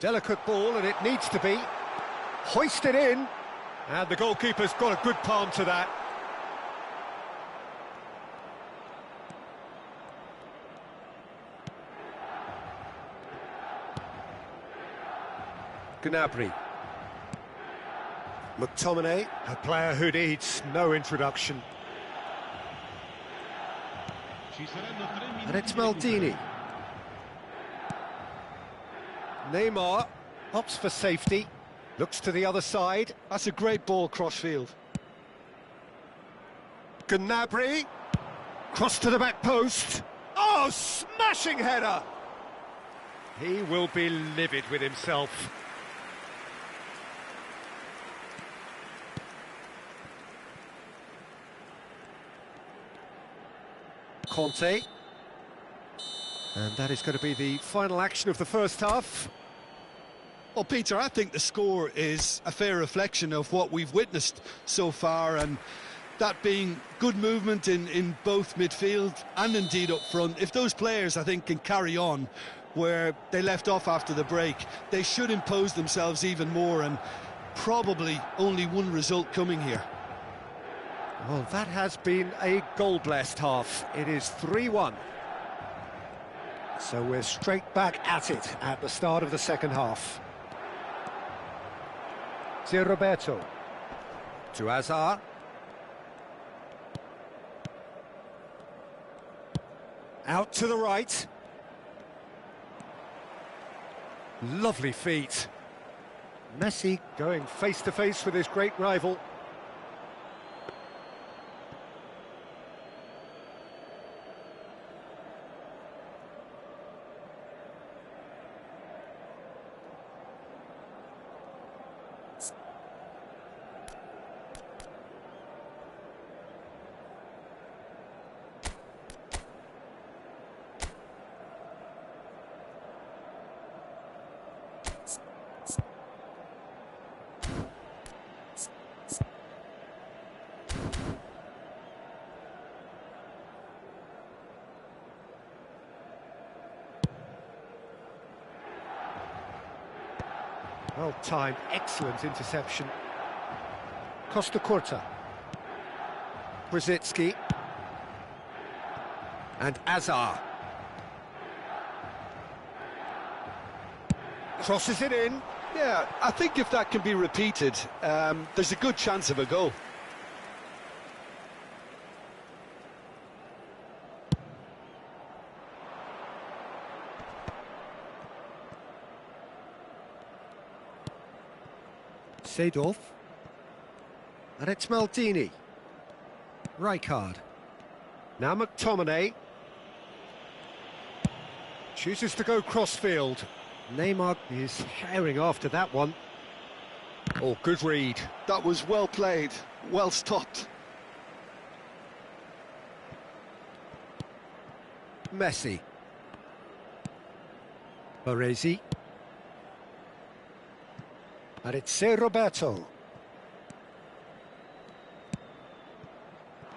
Delicate ball, and it needs to be hoisted in. And the goalkeeper's got a good palm to that. Gnabry. McTominay, a player who needs no introduction. And it's Maldini. Neymar opts for safety. Looks to the other side. That's a great ball cross-field. Gnabry. Cross to the back post. Oh, smashing header! He will be livid with himself. Conte. And that is going to be the final action of the first half. Well, Peter, I think the score is a fair reflection of what we've witnessed so far, and that being good movement in both midfield and indeed up front. If those players, I think, can carry on where they left off after the break, they should impose themselves even more, and probably only one result coming here. Well, that has been a goal-blessed half. It is 3-1. So we're straight back at it at the start of the second half. Roberto to Hazard. Out to the right. Lovely feet. Messi going face-to-face with his great rival. Well-timed, excellent interception. Costa Curta. Brzezinski. And Hazard. Crosses it in. Yeah, I think if that can be repeated, there's a good chance of a goal. Seedorf. And it's Maldini. Rijkaard. Now McTominay. Chooses to go crossfield. Neymar is herring after that one. Oh, good read. That was well played, well stopped. Messi. Baresi. And it's Roberto.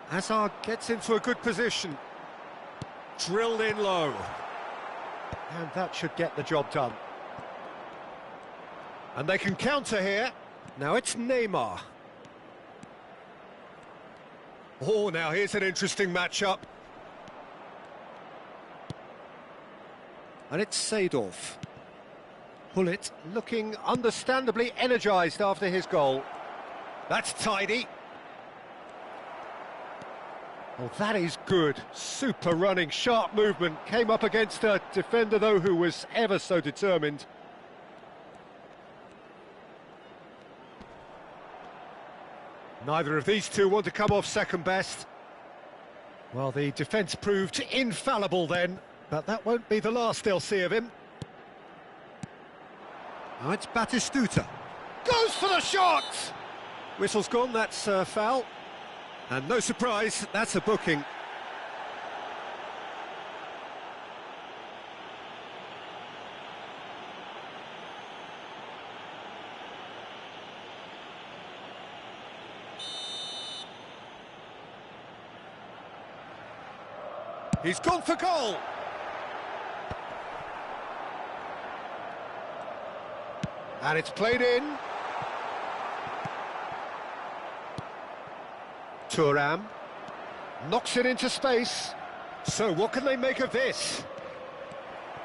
Hazard gets into a good position. Drilled in low. And that should get the job done. And they can counter here. Now it's Neymar. Oh, now here's an interesting matchup. And it's Seedorf. Hullet looking understandably energised after his goal. That's tidy. Oh, that is good. Super running, sharp movement. Came up against a defender, though, who was ever so determined. Neither of these two want to come off second best. Well, the defence proved infallible then, but that won't be the last they'll see of him. Now it's Batistuta. Goes for the shot! Whistle's gone, that's a foul. And no surprise, that's a booking. He's gone for goal! And it's played in. Thuram knocks it into space. So what can they make of this?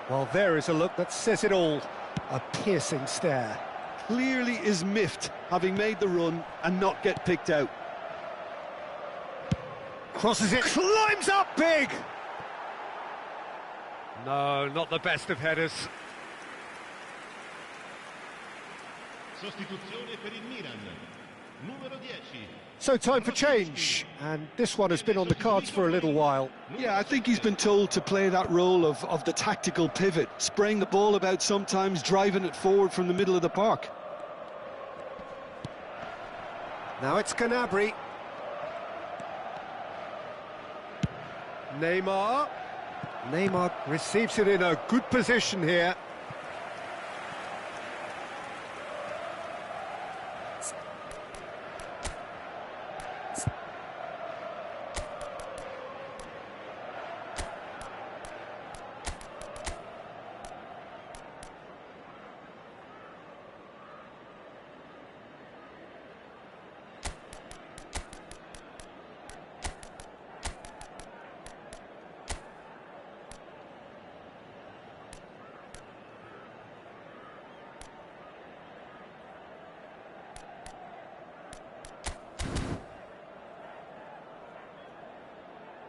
Well, there is a look that says it all. A piercing stare. Clearly is miffed, having made the run and not get picked out. Crosses it, climbs up big! No, not the best of headers. Sostituzione per il Milan. Numero 10. So time for change, and this one has been on the cards for a little while. Yeah, I think he's been told to play that role of the tactical pivot, spraying the ball about sometimes, driving it forward from the middle of the park. Now it's Gnabry. Neymar. Neymar receives it in a good position here.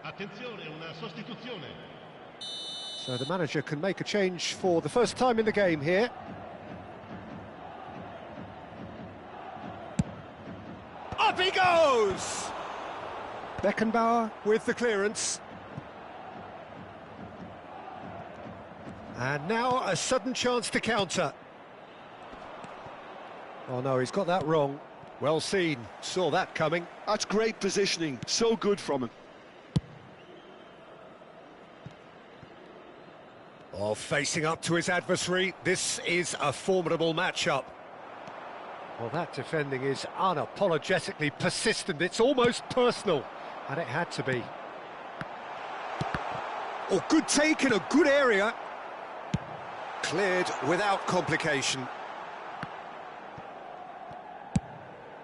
Attenzione, una sostituzione. So the manager can make a change for the first time in the game here. Up he goes! Beckenbauer with the clearance. And now a sudden chance to counter. Oh no, he's got that wrong. Well seen, saw that coming. That's great positioning, so good from him. Oh, facing up to his adversary, this is a formidable matchup. Well, that defending is unapologetically persistent, it's almost personal, and it had to be. Oh, good take in a good area. Cleared without complication.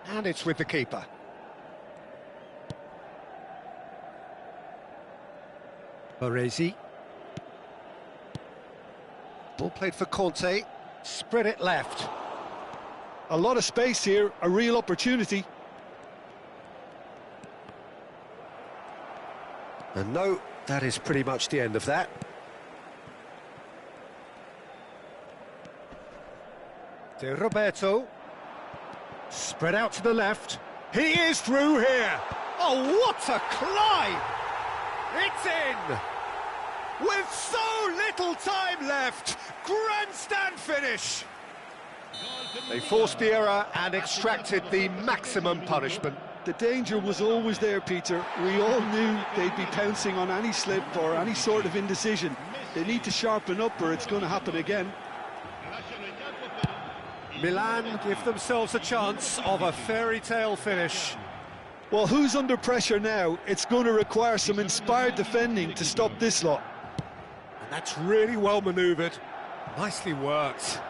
And it's with the keeper. Baresi. Ball played for Conte, spread it left. A lot of space here, a real opportunity. And no, that is pretty much the end of that. De Roberto, spread out to the left. He is through here. Oh, what a climb! It's in! With so little time left, grandstand finish! They forced the error and extracted the maximum punishment. The danger was always there, Peter. We all knew they'd be pouncing on any slip or any sort of indecision. They need to sharpen up or it's going to happen again. Milan give themselves a chance of a fairy tale finish. Well, who's under pressure now? It's going to require some inspired defending to stop this lot. And that's really well manoeuvred. Nicely worked.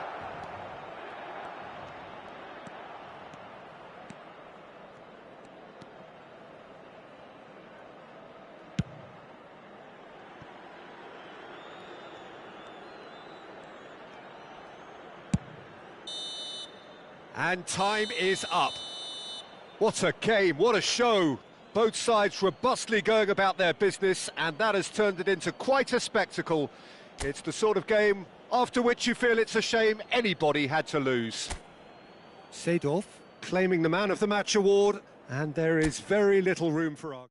And time is up. What a game, what a show. Both sides robustly going about their business, and that has turned it into quite a spectacle. It's the sort of game after which you feel it's a shame anybody had to lose. Seedorf claiming the Man of the Match award, and there is very little room for argument.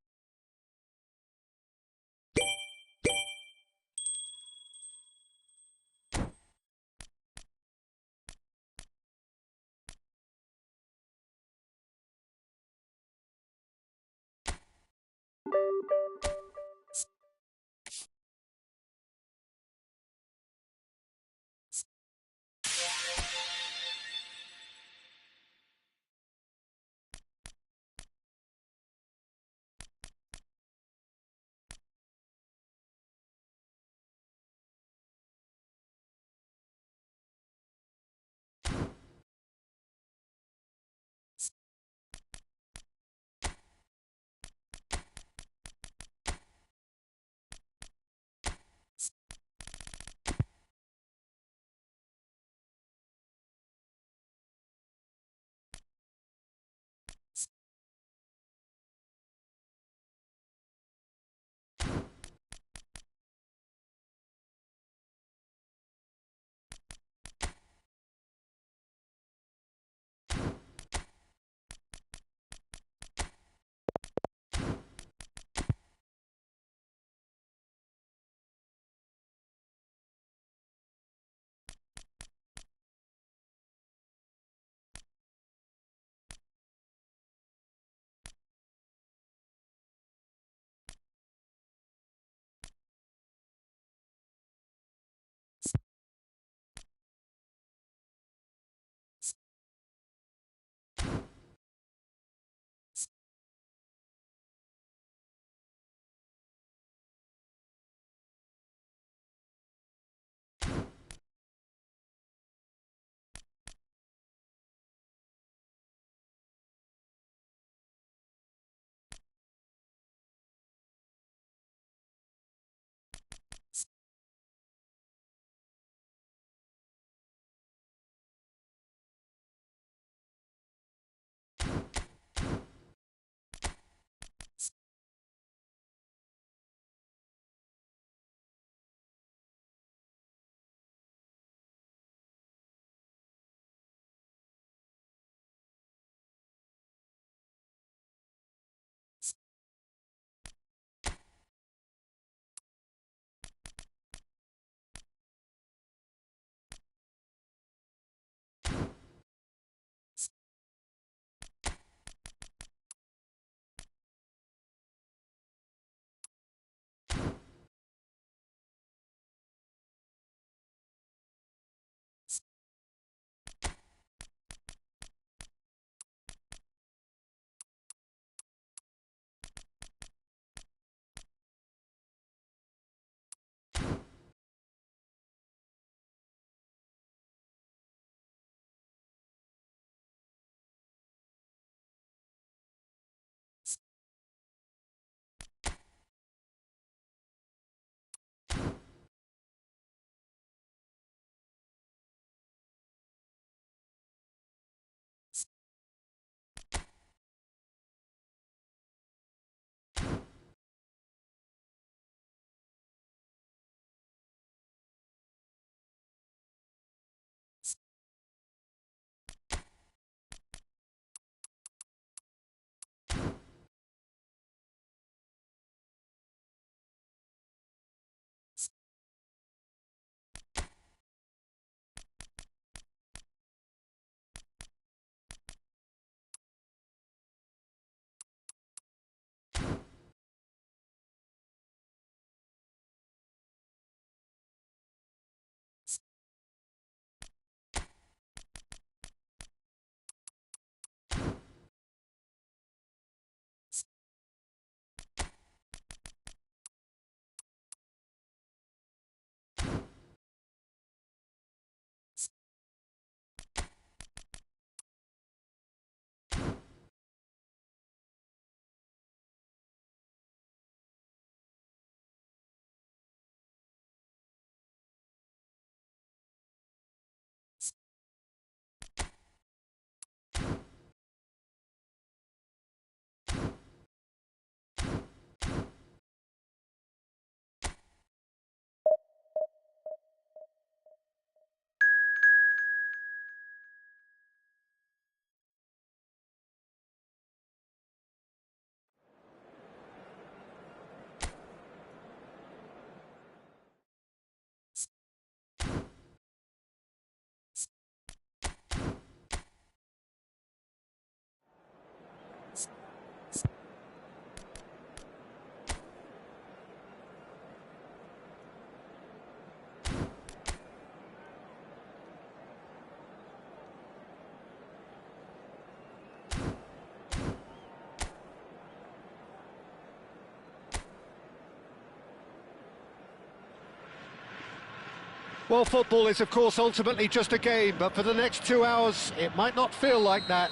Well, football is, of course, ultimately just a game, but for the next 2 hours, it might not feel like that.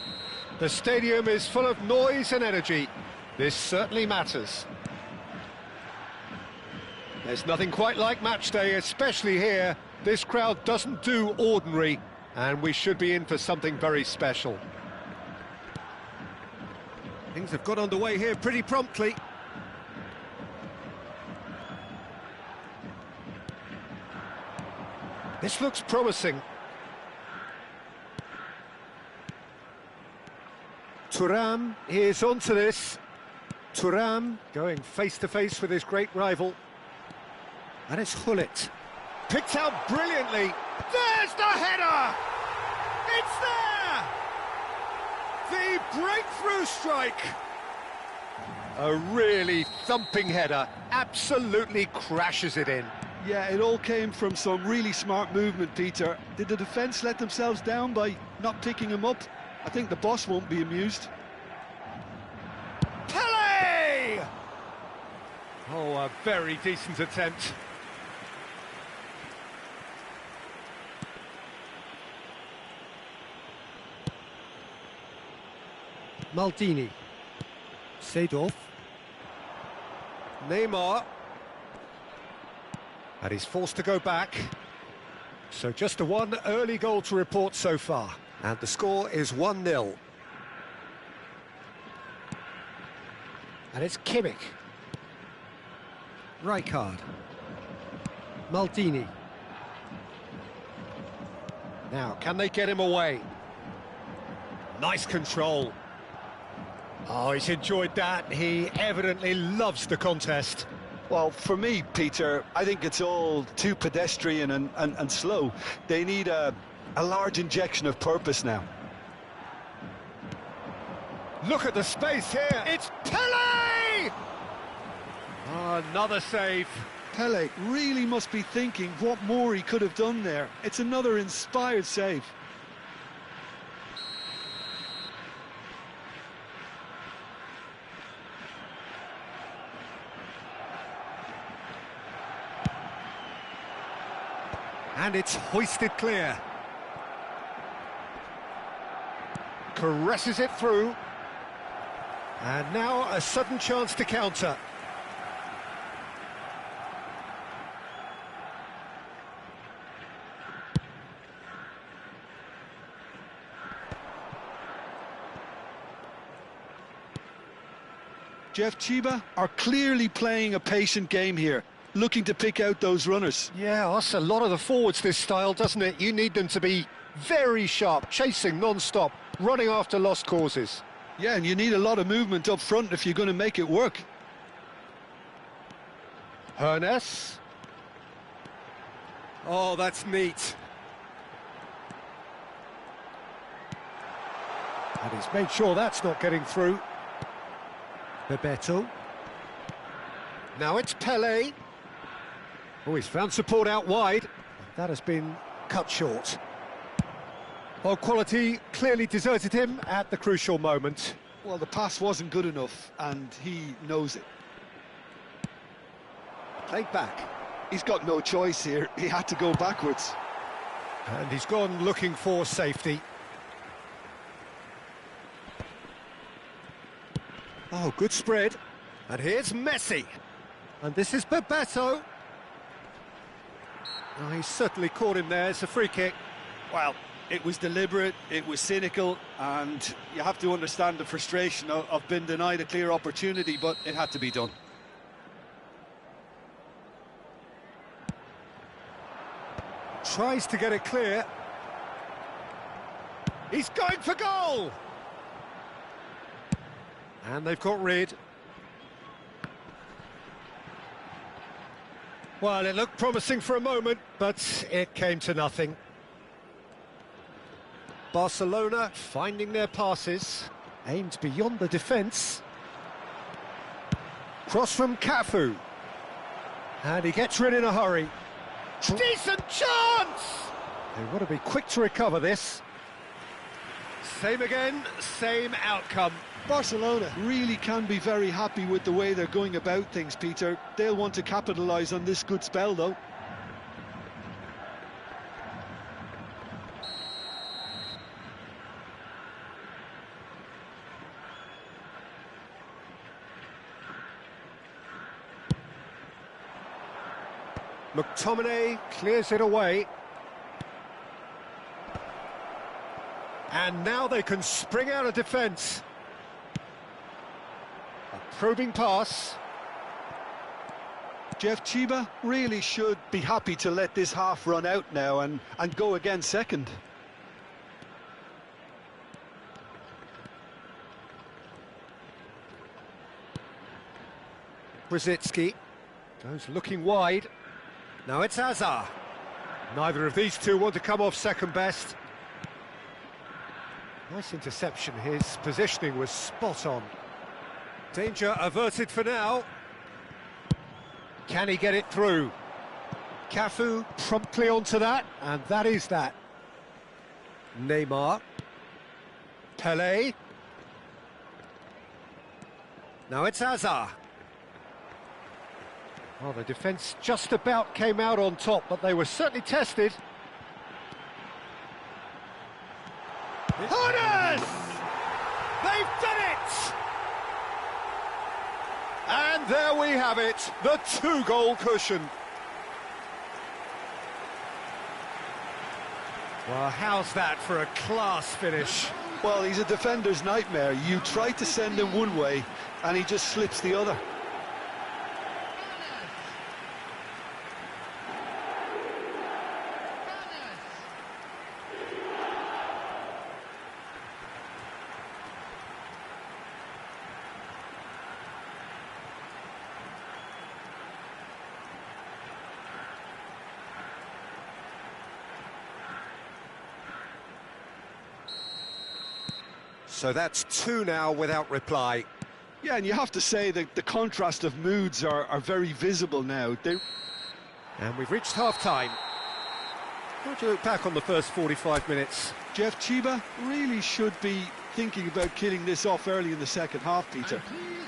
The stadium is full of noise and energy. This certainly matters. There's nothing quite like match day, especially here. This crowd doesn't do ordinary, and we should be in for something very special. Things have got underway here pretty promptly. This looks promising. Thuram is onto this. Thuram going face-to-face with his great rival. And it's Hullet. Picked out brilliantly. There's the header! It's there! The breakthrough strike! A really thumping header. Absolutely crashes it in. Yeah, it all came from some really smart movement, Peter. Did the defence let themselves down by not picking him up? I think the boss won't be amused. Pele! Oh, a very decent attempt. Maldini. Seedorf. Neymar. And he's forced to go back. So just the one early goal to report so far. And the score is 1-0. And it's Kimmich. Rijkaard. Maldini. Now, can they get him away? Nice control. Oh, he's enjoyed that. He evidently loves the contest. Well, for me, Peter, I think it's all too pedestrian and slow. They need a large injection of purpose now. Look at the space here. It's Pele! Oh, another save. Pele really must be thinking what more he could have done there. It's another inspired save. And it's hoisted clear. Caresses it through. And now a sudden chance to counter. Jeff, Chiba are clearly playing a patient game here, looking to pick out those runners. Yeah, that's a lot of the forwards, this style, doesn't it? You need them to be very sharp, chasing non-stop, running after lost causes. Yeah, and you need a lot of movement up front if you're going to make it work. Hernes. Oh, that's neat. And he's made sure that's not getting through. Bebeto. Now it's Pele. Oh, he's found support out wide. That has been cut short. Well, quality clearly deserted him at the crucial moment. Well, the pass wasn't good enough, and he knows it. Played back. He's got no choice here. He had to go backwards. And he's gone looking for safety. Oh, good spread. And here's Messi. And this is Bebeto. Oh, he's certainly caught him there. It's a free kick. Well, it was deliberate, it was cynical, and you have to understand the frustration of being denied a clear opportunity, but it had to be done. Tries to get it clear. He's going for goal! And they've got rid. Well, it looked promising for a moment, but it came to nothing. Barcelona finding their passes, aimed beyond the defence. Cross from Cafu. And he gets rid in a hurry. Decent chance! They want to be quick to recover this. Same again, same outcome. Barcelona really can be very happy with the way they're going about things, Peter. They'll want to capitalise on this good spell, though. McTominay clears it away. And now they can spring out of defence. A probing pass. Jeff Chiba really should be happy to let this half run out now and go again second. Brzezinski goes looking wide. Now it's Hazard. Neither of these two want to come off second best. Nice interception, his positioning was spot on. Danger averted for now. Can he get it through? Cafu promptly onto that, and that is that. Neymar. Pelé. Now it's Hazard. Well, the defence just about came out on top, but they were certainly tested. Hunters! They've done it! And there we have it, the two-goal cushion. Well, how's that for a class finish? Well, he's a defender's nightmare. You try to send him one way, and he just slips the other. So that's two now without reply. Yeah, and you have to say that the contrast of moods are very visible now. And we've reached half-time. How do you look back on the first 45 minutes? Jeff Chiba really should be thinking about killing this off early in the second half, Peter.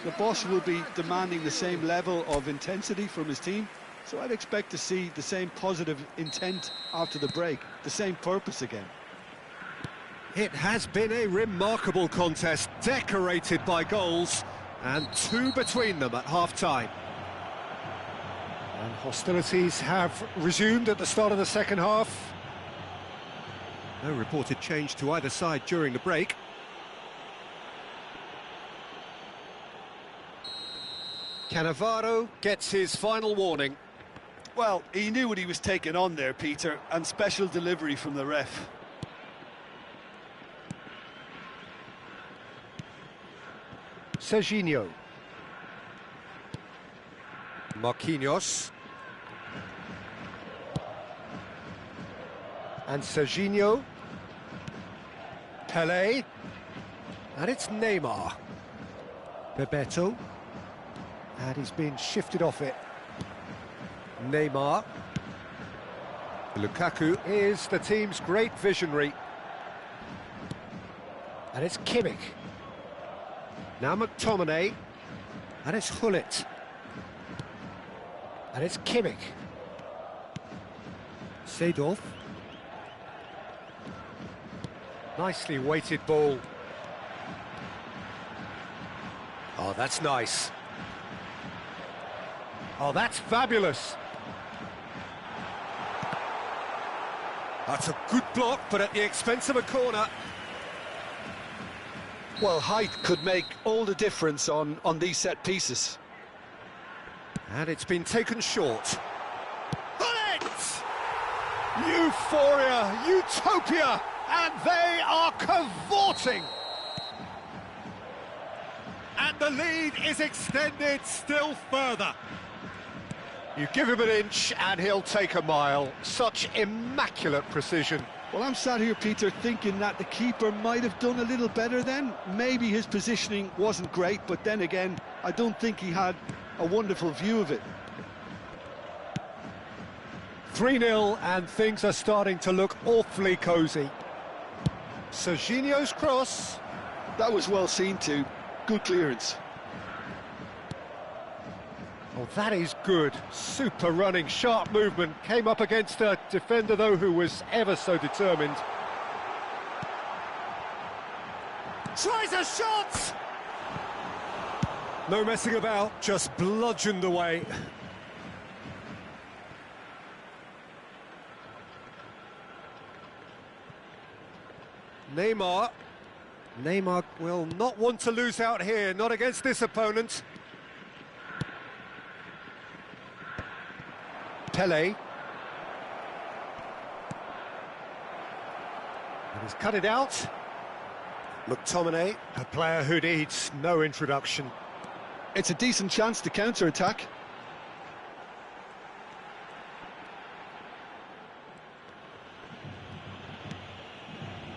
The boss will be demanding the same level of intensity from his team, so I'd expect to see the same positive intent after the break, the same purpose again. It has been a remarkable contest, decorated by goals, and two between them at half-time. And hostilities have resumed at the start of the second half. No reported change to either side during the break. Cannavaro gets his final warning. Well, he knew what he was taking on there, Peter, and special delivery from the ref. Serginho. Marquinhos. And Serginho. Pelé. And it's Neymar. Bebeto. And he's been shifted off it. Neymar. Lukaku is the team's great visionary. And it's Kimmich. Now McTominay, and it's Hullet, and it's Kimmich. Seedorf. Nicely weighted ball. Oh, that's nice. Oh, that's fabulous. That's a good block, but at the expense of a corner. Well, height could make all the difference on these set pieces. And it's been taken short. Bullet! Euphoria, utopia, and they are cavorting. And the lead is extended still further. You give him an inch and he'll take a mile. Such immaculate precision. Well, I'm sat here, Peter, thinking that the keeper might have done a little better then. Maybe his positioning wasn't great, but then again, I don't think he had a wonderful view of it. 3-0, and things are starting to look awfully cosy. Serginho's cross. That was well seen too. Good clearance. Oh, that is good. Super running, sharp movement. Came up against a defender, though, who was ever so determined. Tries a shot! No messing about, just bludgeoned away. Neymar. Neymar will not want to lose out here, not against this opponent. Pele. And he's cut it out. McTominay, a player who needs no introduction. It's a decent chance to counter-attack.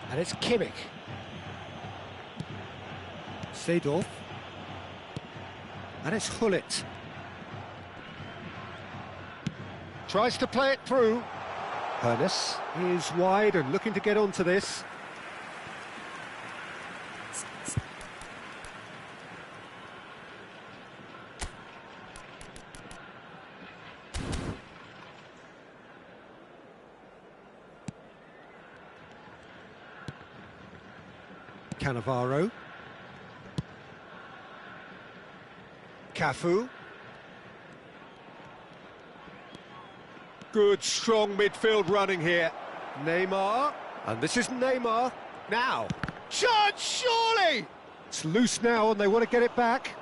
And it's Kimmich. Seedorf. And it's Hullet. Tries to play it through. Hernes is wide and looking to get onto this. Cannavaro. Cafu. Good, strong midfield running here. Neymar. And this is Neymar. Now. Chance, surely! It's loose now and they want to get it back.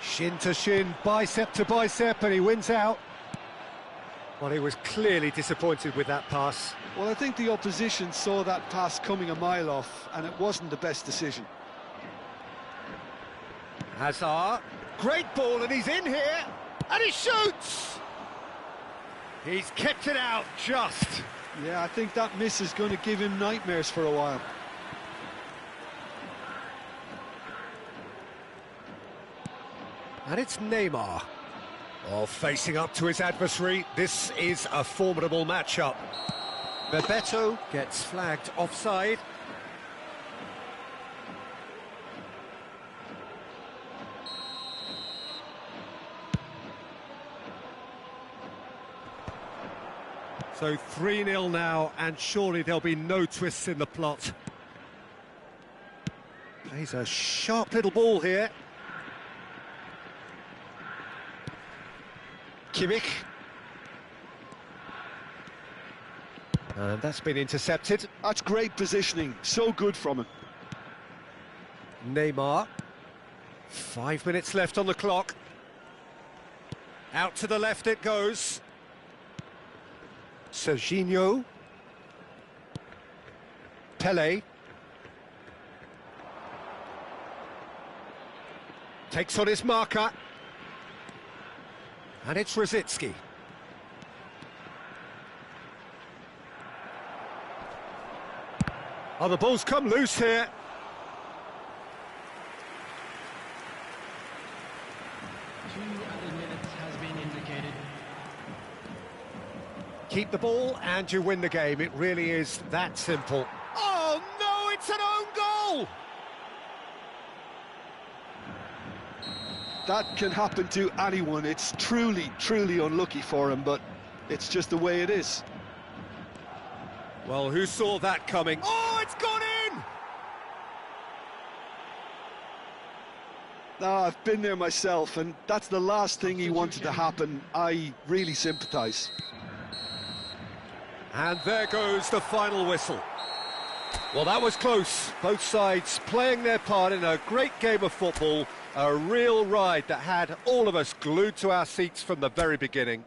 Shin to shin, bicep to bicep, and he wins out. Well, he was clearly disappointed with that pass. Well, I think the opposition saw that pass coming a mile off, and it wasn't the best decision. Hazard, great ball, and he's in here, and he shoots! He's kept it out just. Yeah, I think that miss is going to give him nightmares for a while. And it's Neymar. Oh, facing up to his adversary, this is a formidable matchup. Bebeto gets flagged offside. So 3-0 now, and surely there'll be no twists in the plot. Plays a sharp little ball here. Kimmich. And that's been intercepted. That's great positioning, so good from him. Neymar. 5 minutes left on the clock. Out to the left it goes. Serginho. Pele. Takes on his marker. And it's Rosicki. Oh, the ball's come loose here. Keep the ball and you win the game. It really is that simple. Oh no, it's an own goal! That can happen to anyone. It's truly, truly unlucky for him, but it's just the way it is. Well, who saw that coming? Oh, it's gone in! No, I've been there myself, and that's the last thing he wanted to happen. I really sympathise. And there goes the final whistle. Well, that was close. Both sides playing their part in a great game of football. A real ride that had all of us glued to our seats from the very beginning.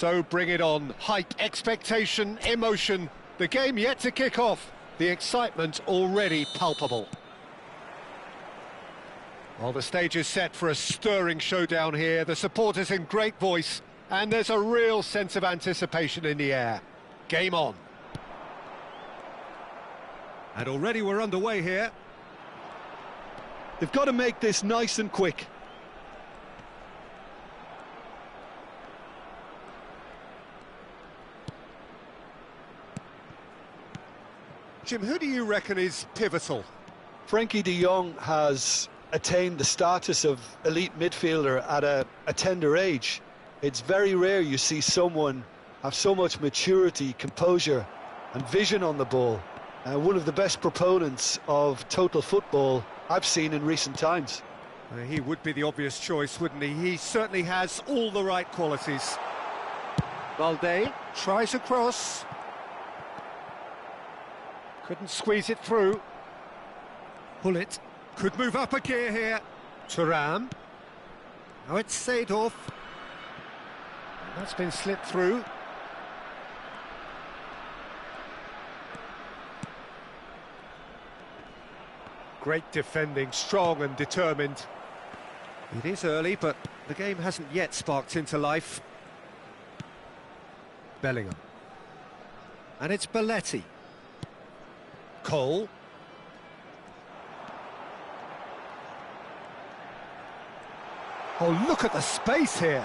So bring it on. Hype, expectation, emotion. The game yet to kick off. The excitement already palpable. Well, the stage is set for a stirring showdown here. The supporters in great voice, and there's a real sense of anticipation in the air. Game on. And already we're underway here. They've got to make this nice and quick. Jim, who do you reckon is pivotal? Frankie de Jong has attained the status of elite midfielder at a tender age. It's very rare you see someone have so much maturity, composure and vision on the ball. One of the best proponents of total football I've seen in recent times. He would be the obvious choice, wouldn't he? He certainly has all the right qualities. Balde tries across. Couldn't squeeze it through. Pullet could move up a gear here. Thuram. Now it's Seedorf. That's been slipped through. Great defending, strong and determined. It is early, but the game hasn't yet sparked into life. Bellingham. And it's Belletti. Cole. Oh, look at the space here.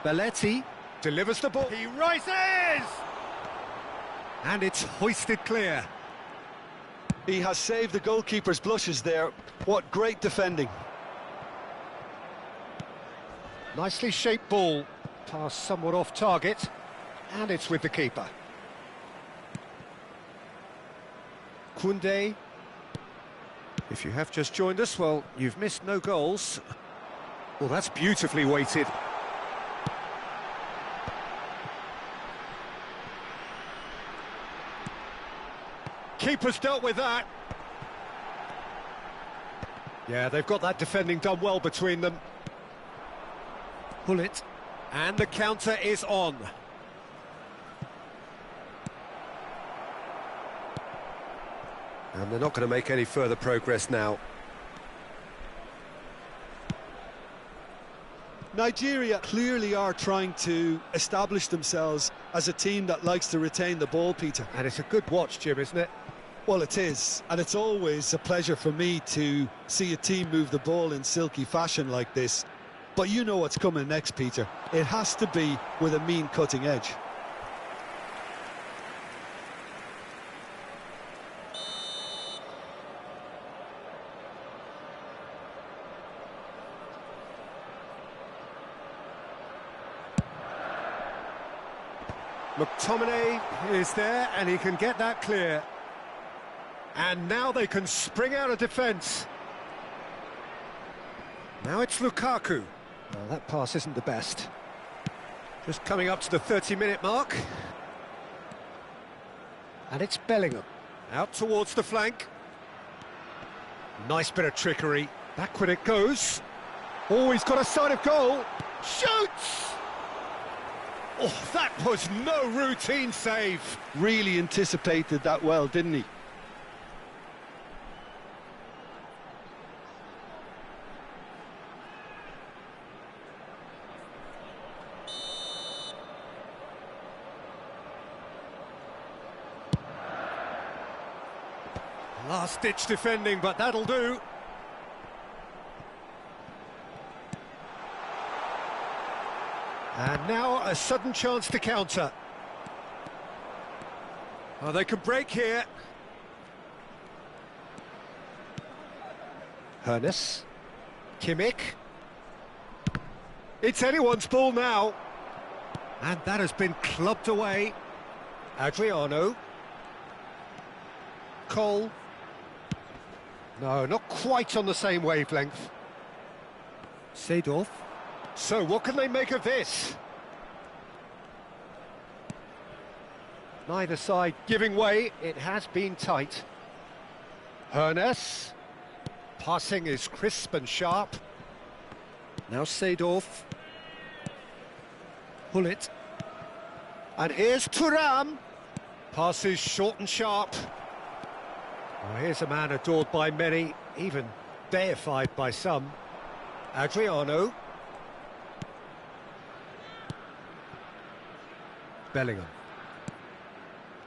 Belletti delivers the ball. He rises! And it's hoisted clear. He has saved the goalkeeper's blushes there. What great defending. Nicely shaped ball. Pass somewhat off target. And it's with the keeper. Koundé. If you have just joined us, well, you've missed no goals. Well, that's beautifully weighted. Keeper's dealt with that. Yeah, they've got that defending done well between them. Pull it. And the counter is on. And they're not going to make any further progress now. Nigeria clearly are trying to establish themselves as a team that likes to retain the ball, Peter. And it's a good watch, Jim, isn't it? Well, it is, and it's always a pleasure for me to see a team move the ball in silky fashion like this. But you know what's coming next, Peter. It has to be with a mean cutting edge. McTominay is there, and he can get that clear. And now they can spring out of defence. Now it's Lukaku. Well, that pass isn't the best. Just coming up to the 30-minute mark. And it's Bellingham. Out towards the flank. Nice bit of trickery. Backward it goes. Oh, he's got a sight of goal. Shoots! Oh, that was no routine save. Really anticipated that well, didn't he? Last-ditch defending, but that'll do. And now a sudden chance to counter. Oh, they can break here. Hernes. Kimmich. It's anyone's ball now. And that has been clubbed away. Adriano. Cole. No, not quite on the same wavelength. Seedorf. So what can they make of this? Neither side giving way. It has been tight. Hernes. Passing is crisp and sharp. Now Seedorf. Hullet. And here's Thuram. Passes short and sharp. Well, here's a man adored by many, even deified by some. Adriano. Bellingham.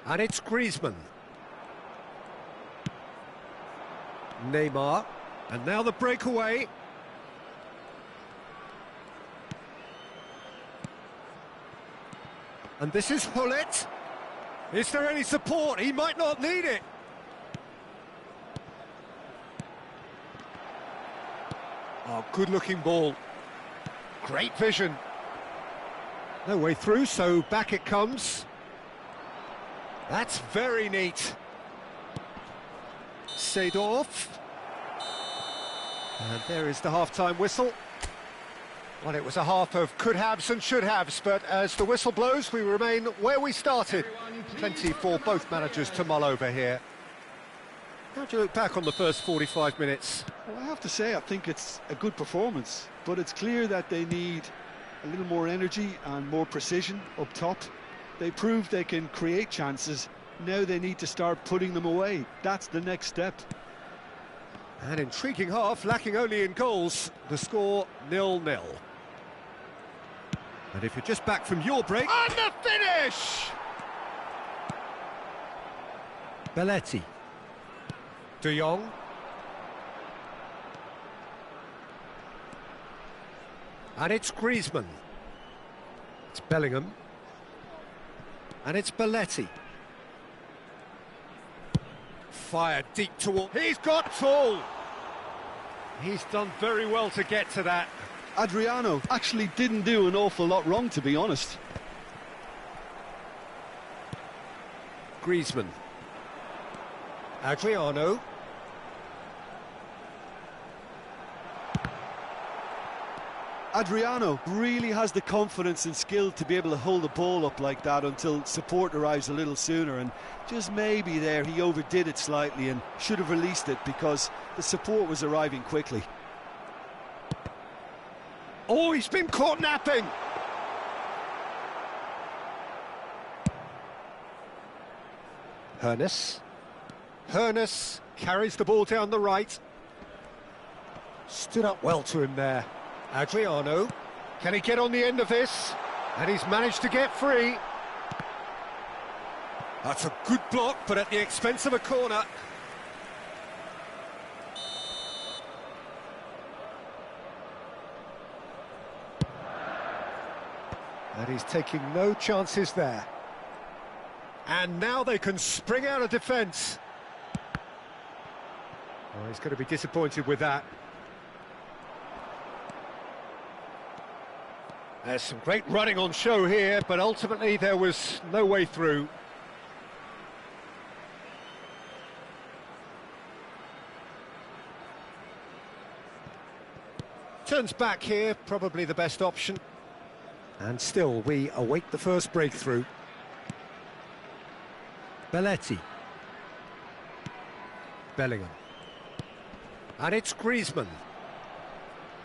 And it's Griezmann. Neymar. And now the breakaway. And this is Hullet. Is there any support? He might not need it. Oh, good-looking ball. Great vision. No way through, so back it comes. That's very neat. Seedorf. And there is the half-time whistle. Well, it was a half of could-haves and should-haves, but as the whistle blows, we remain where we started. Plenty for both managers to mull over here. How do you look back on the first 45 minutes? Well, I have to say, I think it's a good performance, but it's clear that they need a little more energy and more precision up top. They proved they can create chances. Now they need to start putting them away. That's the next step. An intriguing half, lacking only in goals. The score 0-0. And if you're just back from your break... And the finish! Belletti. De Jong. And it's Griezmann. It's Bellingham. And it's Belletti. Fired deep toward... He's got tall! He's done very well to get to that. Adriano actually didn't do an awful lot wrong, to be honest. Griezmann. Adriano. Adriano really has the confidence and skill to be able to hold the ball up like that until support arrives a little sooner, and just maybe there he overdid it slightly and should have released it because the support was arriving quickly. Oh, he's been caught napping! Hoeneß. Hoeneß carries the ball down the right. Stood up well to him there. Adriano. Can he get on the end of this? And he's managed to get free. That's a good block, but at the expense of a corner. And he's taking no chances there. And now they can spring out of defence. Oh, he's going to be disappointed with that. There's some great running on show here, but ultimately there was no way through. Turns back here, probably the best option. And still, we await the first breakthrough. Belletti. Bellingham. And it's Griezmann.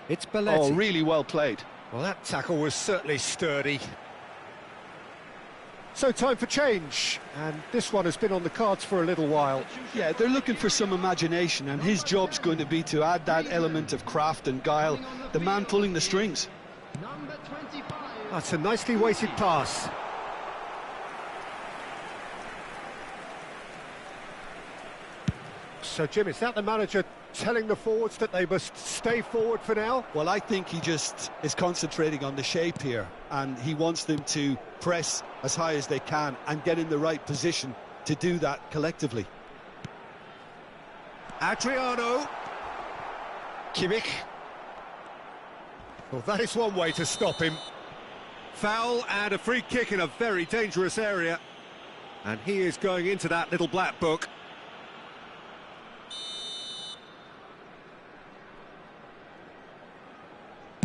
It's Belletti. Oh, really well played. Well, that tackle was certainly sturdy. So time for change, and this one has been on the cards for a little while. Yeah, they're looking for some imagination, and his job's going to be to add that element of craft and guile, the man pulling the strings. That's a nicely weighted pass. So, Jim, is that the manager telling the forwards that they must stay forward for now? Well, I think he just is concentrating on the shape here, and he wants them to press as high as they can and get in the right position to do that collectively. Adriano. Kimmich. Well, that is one way to stop him. Foul and a free kick in a very dangerous area. And he is going into that little black book.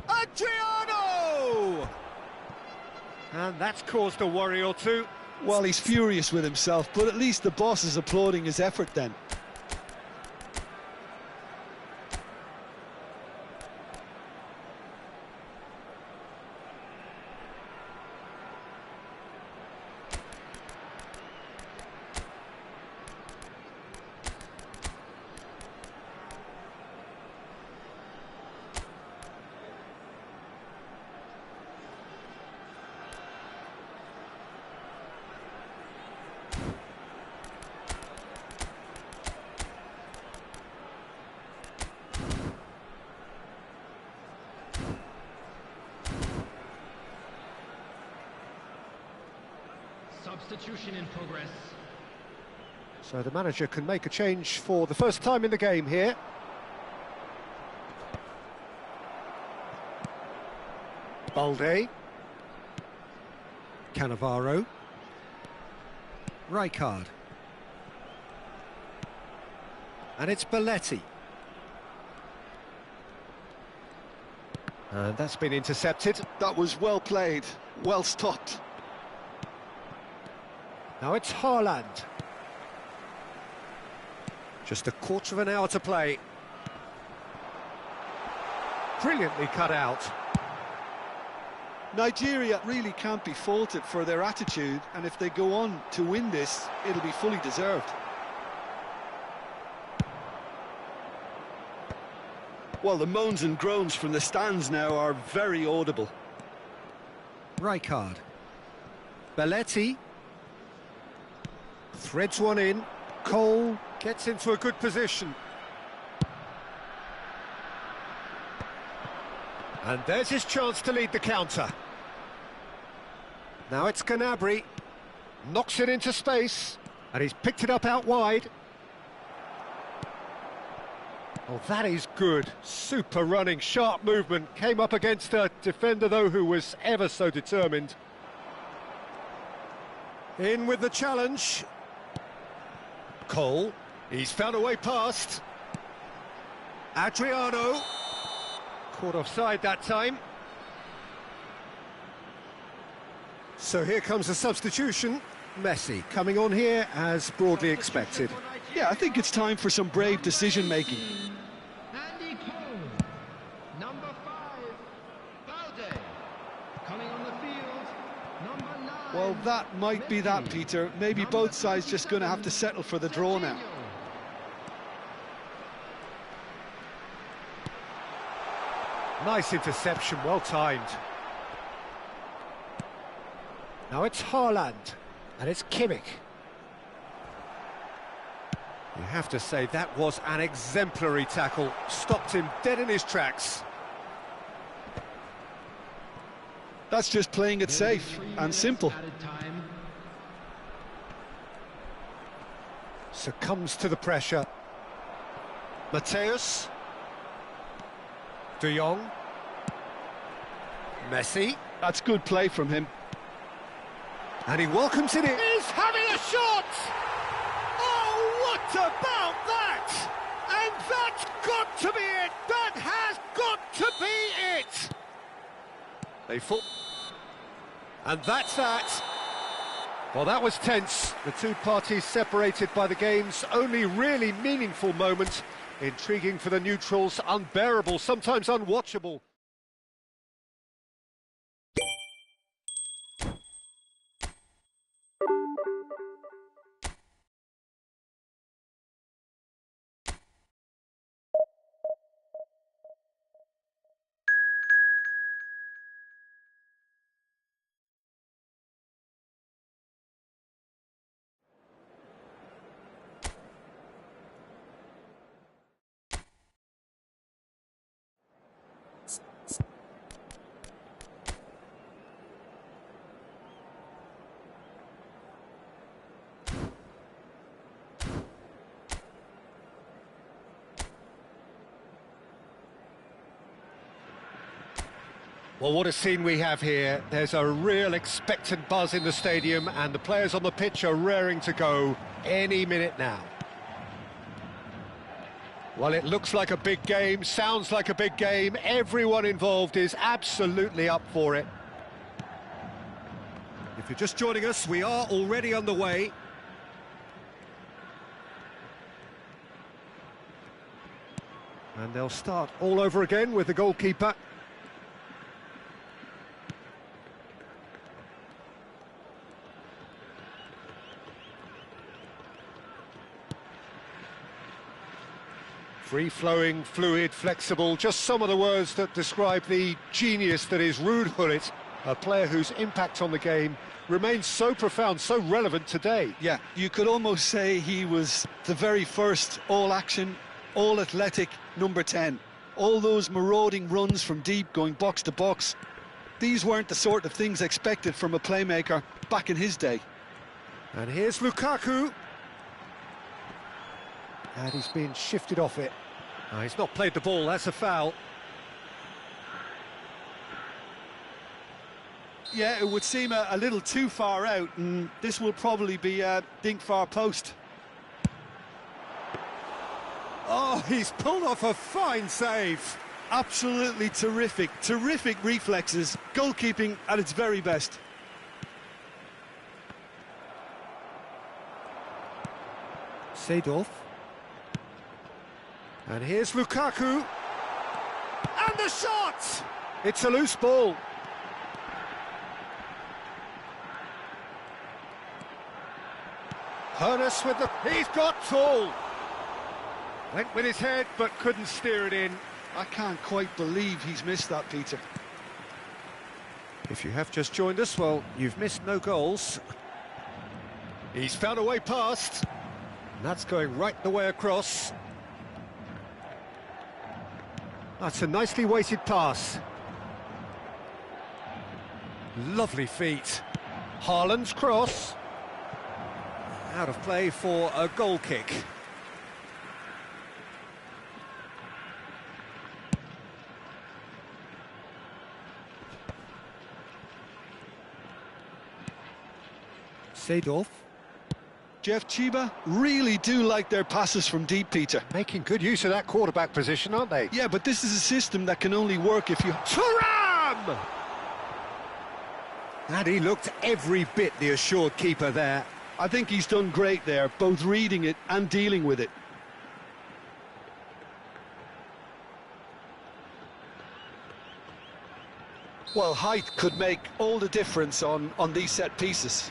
Adriano! And that's caused a worry or two. Well, he's furious with himself, but at least the boss is applauding his effort then. Substitution in progress. So the manager can make a change for the first time in the game here. Balde. Cannavaro. Rijkaard. And it's Belletti. And that's been intercepted. That was well played, well stopped. Now it's Haaland. Just a quarter of an hour to play. Brilliantly cut out. Nigeria really can't be faulted for their attitude, and if they go on to win this, it'll be fully deserved. Well, the moans and groans from the stands now are very audible. Rijkaard. Belletti. Threads one in. Cole gets into a good position. And there's his chance to lead the counter. Now it's Gnabry. Knocks it into space. And he's picked it up out wide. Oh, that is good. Super running, sharp movement. Came up against a defender, though, who was ever so determined. In with the challenge. Cole. He's found a way past. Adriano. Caught offside that time. So here comes the substitution. Messi coming on here as broadly expected. Yeah, I think it's time for some brave decision-making. Andy Cole, number 5, Balde, coming on the field, number 9. Well, that might be that, Peter. Maybe both sides just going to have to settle for the draw now. Nice interception, well timed. Now it's Haaland, and it's Kimmich. You have to say that was an exemplary tackle. Stopped him dead in his tracks. That's just playing it safe and simple. Succumbs to the pressure. Mateus. De Jong. Messi. That's good play from him. And he welcomes it in. He's having a shot! Oh, what about that? And that's got to be it! That has got to be it! They fall. And that's that. Well, that was tense. The two parties separated by the game's only really meaningful moment. Intriguing for the neutrals, unbearable, sometimes unwatchable. Well, what a scene we have here. There's a real expectant buzz in the stadium, and the players on the pitch are raring to go any minute now. Well, it looks like a big game, sounds like a big game. Everyone involved is absolutely up for it. If you're just joining us, we are already underway. And they'll start all over again with the goalkeeper. Free-flowing, fluid, flexible, just some of the words that describe the genius that is Ruud Gullit, a player whose impact on the game remains so profound, so relevant today. Yeah, you could almost say he was the very first all-action, all-athletic number 10. All those marauding runs from deep going box to box, these weren't the sort of things expected from a playmaker back in his day. And here's Lukaku. And he's been shifted off it. He's not played the ball, that's a foul. Yeah, it would seem a little too far out, and this will probably be a dink far post. Oh, he's pulled off a fine save. Absolutely terrific, terrific reflexes, goalkeeping at its very best. Seedorf. And here's Lukaku. And the shot! It's a loose ball. Hoeneß with the... He's got tall! Went with his head, but couldn't steer it in. I can't quite believe he's missed that, Peter. If you have just joined us, well, you've missed no goals. He's found a way past. And that's going right the way across. That's a nicely weighted pass. Lovely feet. Haaland's cross. Out of play for a goal kick. Seedorf. Jeff Chiba really do like their passes from deep, Peter. Making good use of that quarterback position, aren't they? Yeah, but this is a system that can only work if you... Thuram! And he looked every bit the assured keeper there. I think he's done great there, both reading it and dealing with it. Well, height could make all the difference on these set pieces.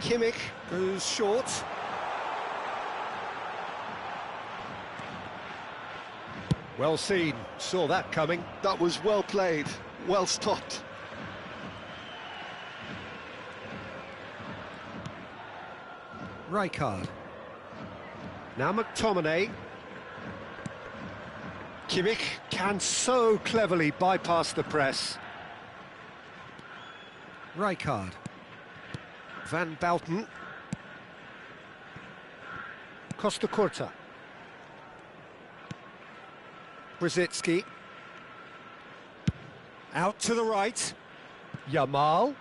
Kimmich goes short. Well seen, saw that coming. That was well played, well stopped. Rijkaard. Now McTominay. Kimmich can so cleverly bypass the press. Rijkaard. Van Bouten. Costa Curta. Brzezinski. Out to the right. Yamal.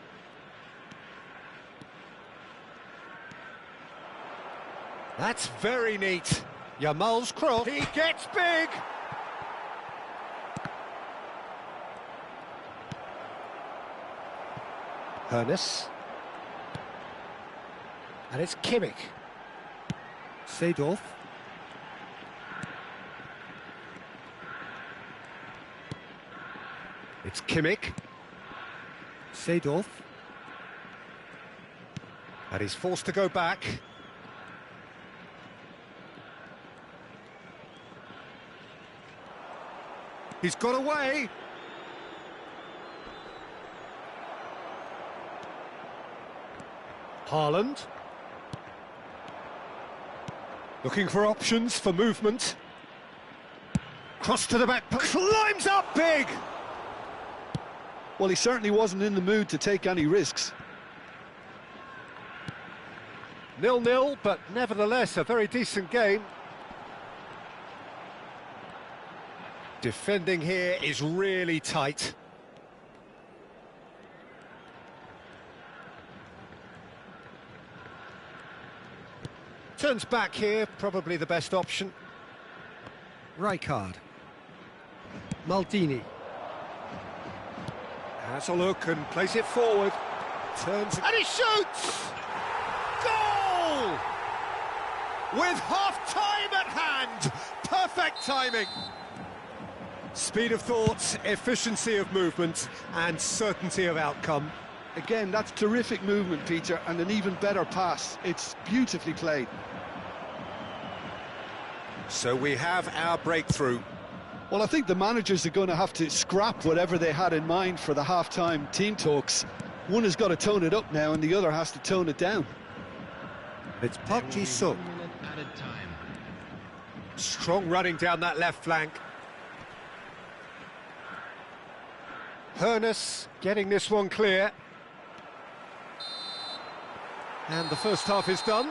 That's very neat. Yamal's cross. He gets big. Hoeneß. And it's Kimmich. Seedorf. It's Kimmich. Seedorf. And he's forced to go back. He's got away. Haaland. Looking for options for movement. Cross to the back, climbs up big! Well, he certainly wasn't in the mood to take any risks. 0-0, but nevertheless a very decent game. Defending here is really tight. Turns back here, probably the best option. Rijkaard. Maldini. Has a look and plays it forward. Turns and he shoots! Goal! With half-time at hand. Perfect timing. Speed of thought, efficiency of movement, and certainty of outcome. Again, that's terrific movement, Peter, and an even better pass. It's beautifully played. So we have our breakthrough. Well, I think the managers are going to have to scrap whatever they had in mind for the half-time team talks. One has got to tone it up now, and the other has to tone it down. It's Park Ji-sung. Strong running down that left flank. Hoeneß getting this one clear. And the first half is done.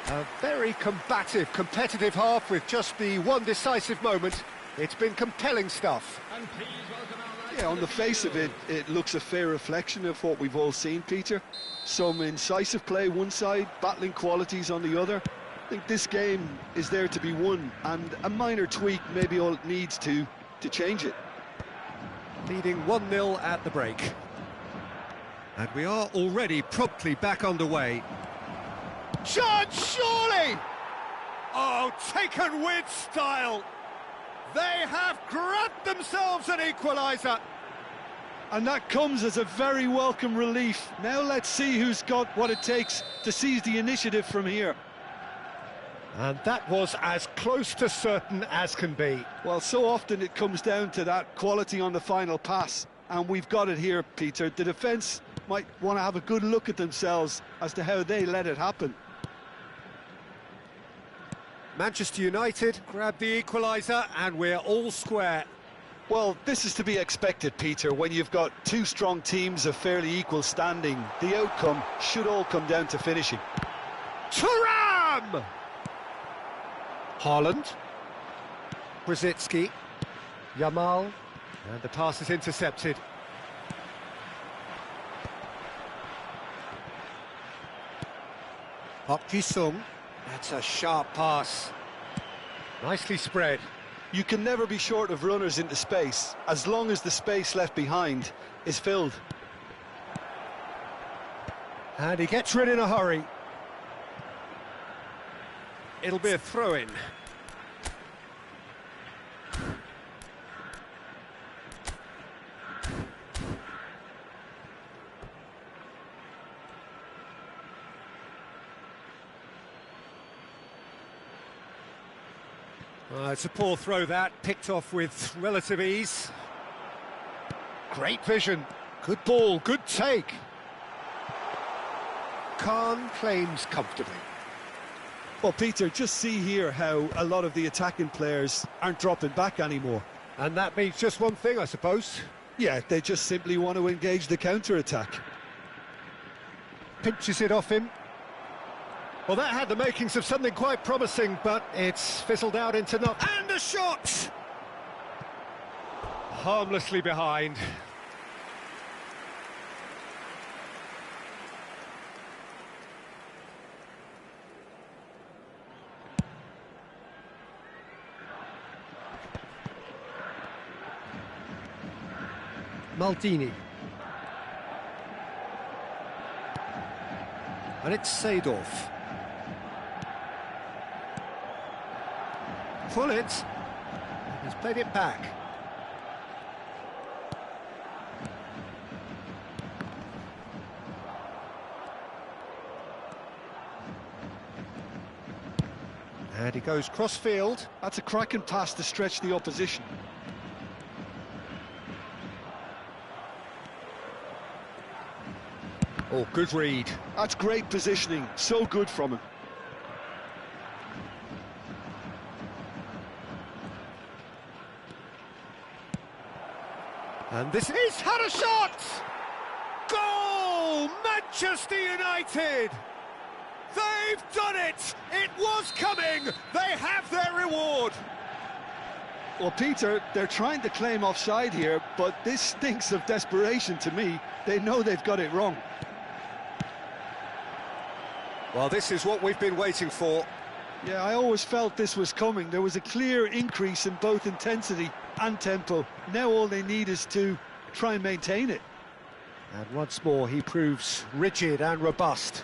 A very combative, competitive half with just the one decisive moment. It's been compelling stuff. And please welcome our lads Yeah, on to the face of it, it looks a fair reflection of what we've all seen, Peter. Some incisive play one side, battling qualities on the other. I think this game is there to be won, and a minor tweak may be all it needs to change it. Leading 1-0 at the break. And we are already promptly back underway. Chance, surely! Oh, taken with style! They have grabbed themselves an equaliser! And that comes as a very welcome relief. Now let's see who's got what it takes to seize the initiative from here. And that was as close to certain as can be. Well, so often it comes down to that quality on the final pass, and we've got it here, Peter. The defence might want to have a good look at themselves as to how they let it happen. Manchester United grab the equaliser and we're all square. Well, this is to be expected, Peter, when you've got two strong teams of fairly equal standing. The outcome should all come down to finishing. Thuram! Haaland. Brzezinski. Yamal. And the pass is intercepted. Park Ji-sung. That's a sharp pass. Nicely spread. You can never be short of runners into space, as long as the space left behind is filled. And he gets rid in a hurry. It'll be a throw-in. It's a poor throw that, picked off with relative ease. Great vision, good ball, good take. Khan claims comfortably. Well, Peter, just see here how a lot of the attacking players aren't dropping back anymore. And that means just one thing, I suppose. Yeah, they just simply want to engage the counter-attack. Pinches it off him. Well, that had the makings of something quite promising, but it's fizzled out into nothing. And a shot! Harmlessly behind. Maldini. And it's Seedorf. Pull it. He's played it back. And he goes cross-field. That's a cracking pass to stretch the opposition. Oh, good read. That's great positioning, so good from him. And this is had a shot! Goal! Manchester United! They've done it! It was coming! They have their reward! Well, Peter, they're trying to claim offside here, but this stinks of desperation to me. They know they've got it wrong. Well, this is what we've been waiting for. Yeah, I always felt this was coming. There was a clear increase in both intensity and tempo. Now all they need is to try and maintain it. And once more, he proves rigid and robust.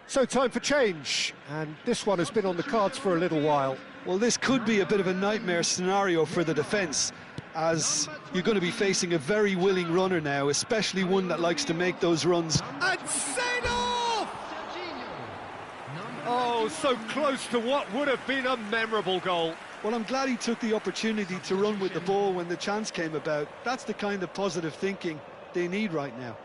So time for change, and this one has been on the cards for a little while. Well, this could be a bit of a nightmare scenario for the defence. as you're going to be facing a very willing runner now, especially one that likes to make those runs. And set off! Oh, so close to what would have been a memorable goal. Well, I'm glad he took the opportunity to run with the ball when the chance came about. That's the kind of positive thinking they need right now.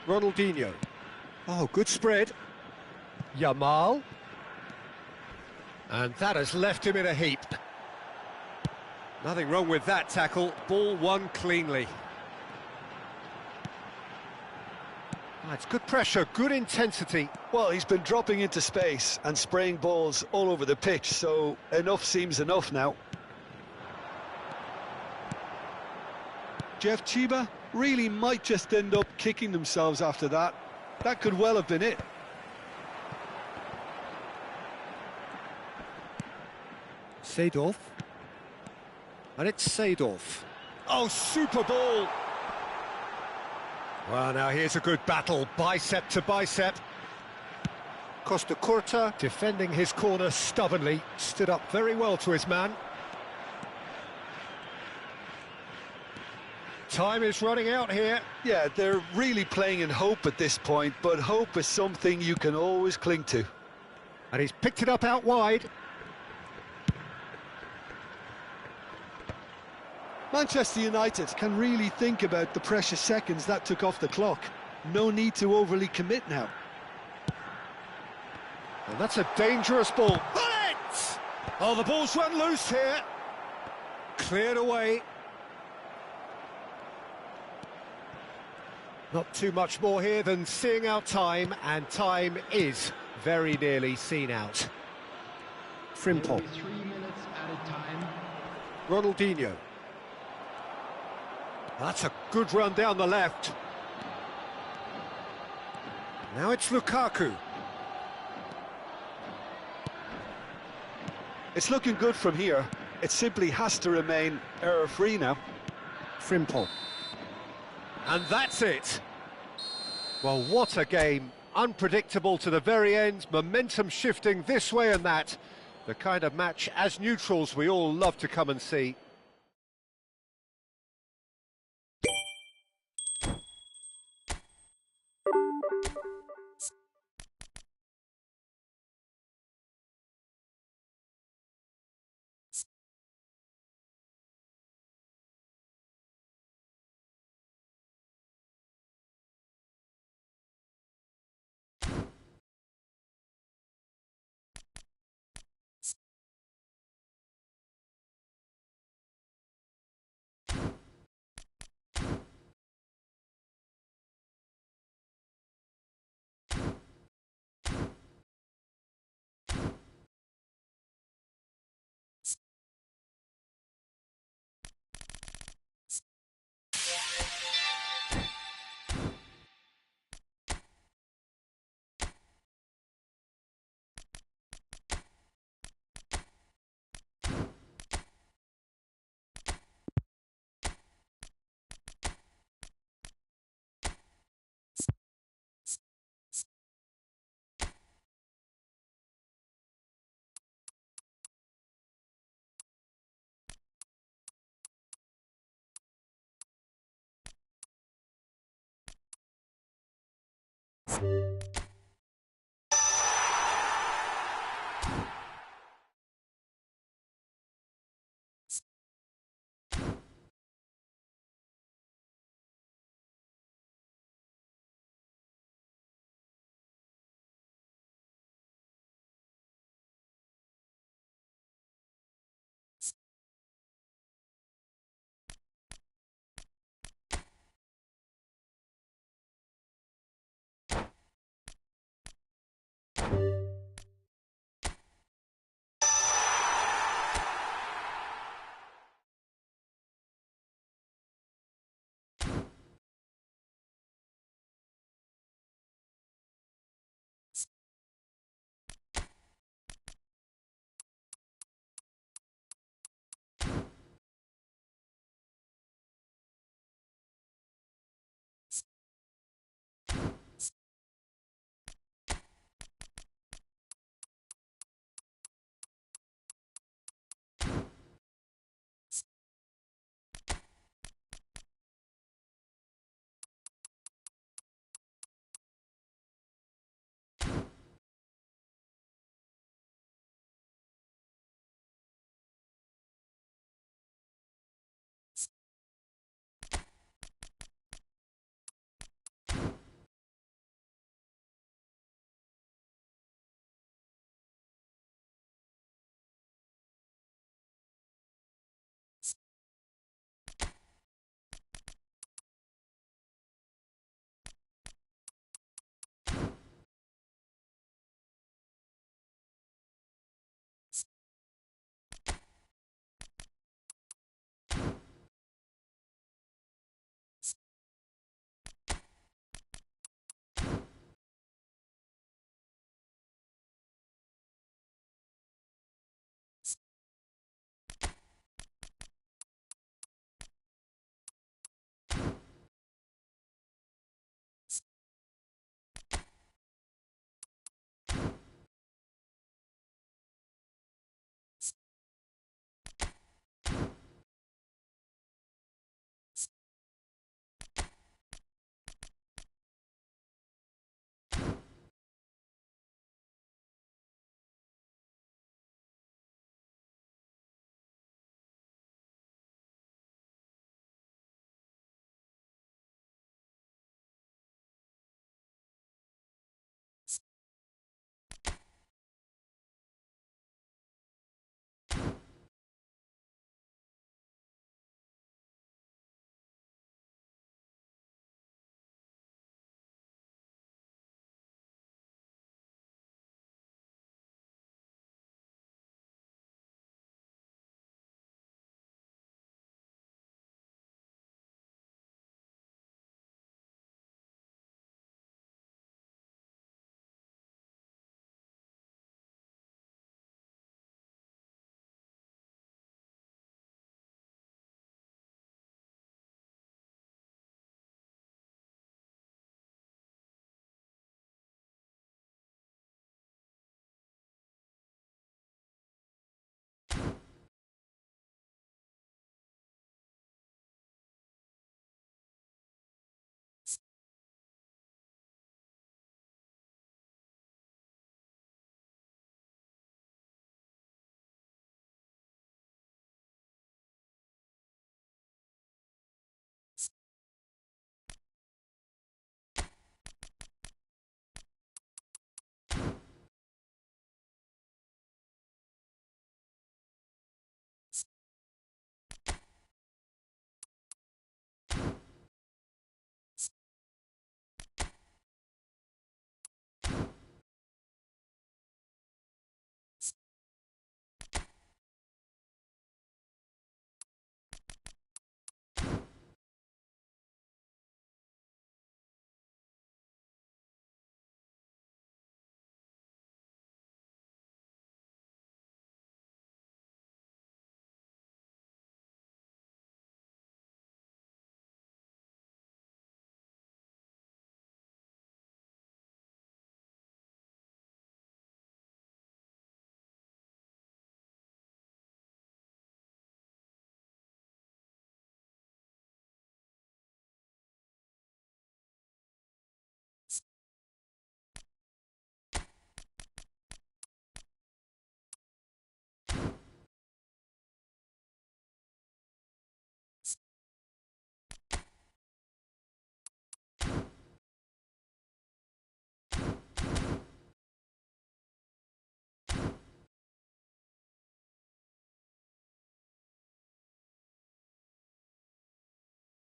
Ronaldinho. Oh, good spread. Yamal. And that has left him in a heap. Nothing wrong with that tackle. Ball won cleanly. It's good pressure, good intensity. Well, he's been dropping into space and spraying balls all over the pitch, so enough seems enough now. Jeff Chiba really might just end up kicking themselves after that. That could well have been it. Seedorf. And it's Seedorf. Oh, super ball! Well, now here's a good battle, bicep to bicep. Costa Curta defending his corner stubbornly, stood up very well to his man. Time is running out here. Yeah, they're really playing in hope at this point, but hope is something you can always cling to. And he's picked it up out wide. Manchester United can really think about the precious seconds that took off the clock. No need to overly commit now. And that's a dangerous ball. Bullet! Oh, the ball's run loose here. Cleared away. Not too much more here than seeing out time, and time is very nearly seen out. Frimpong. 3 minutes added time. Ronaldinho. That's a good run down the left. Now it's Lukaku. It's looking good from here. It simply has to remain error-free now. Frimpong. And that's it. Well, what a game. Unpredictable to the very end, momentum shifting this way and that. The kind of match, as neutrals, we all love to come and see.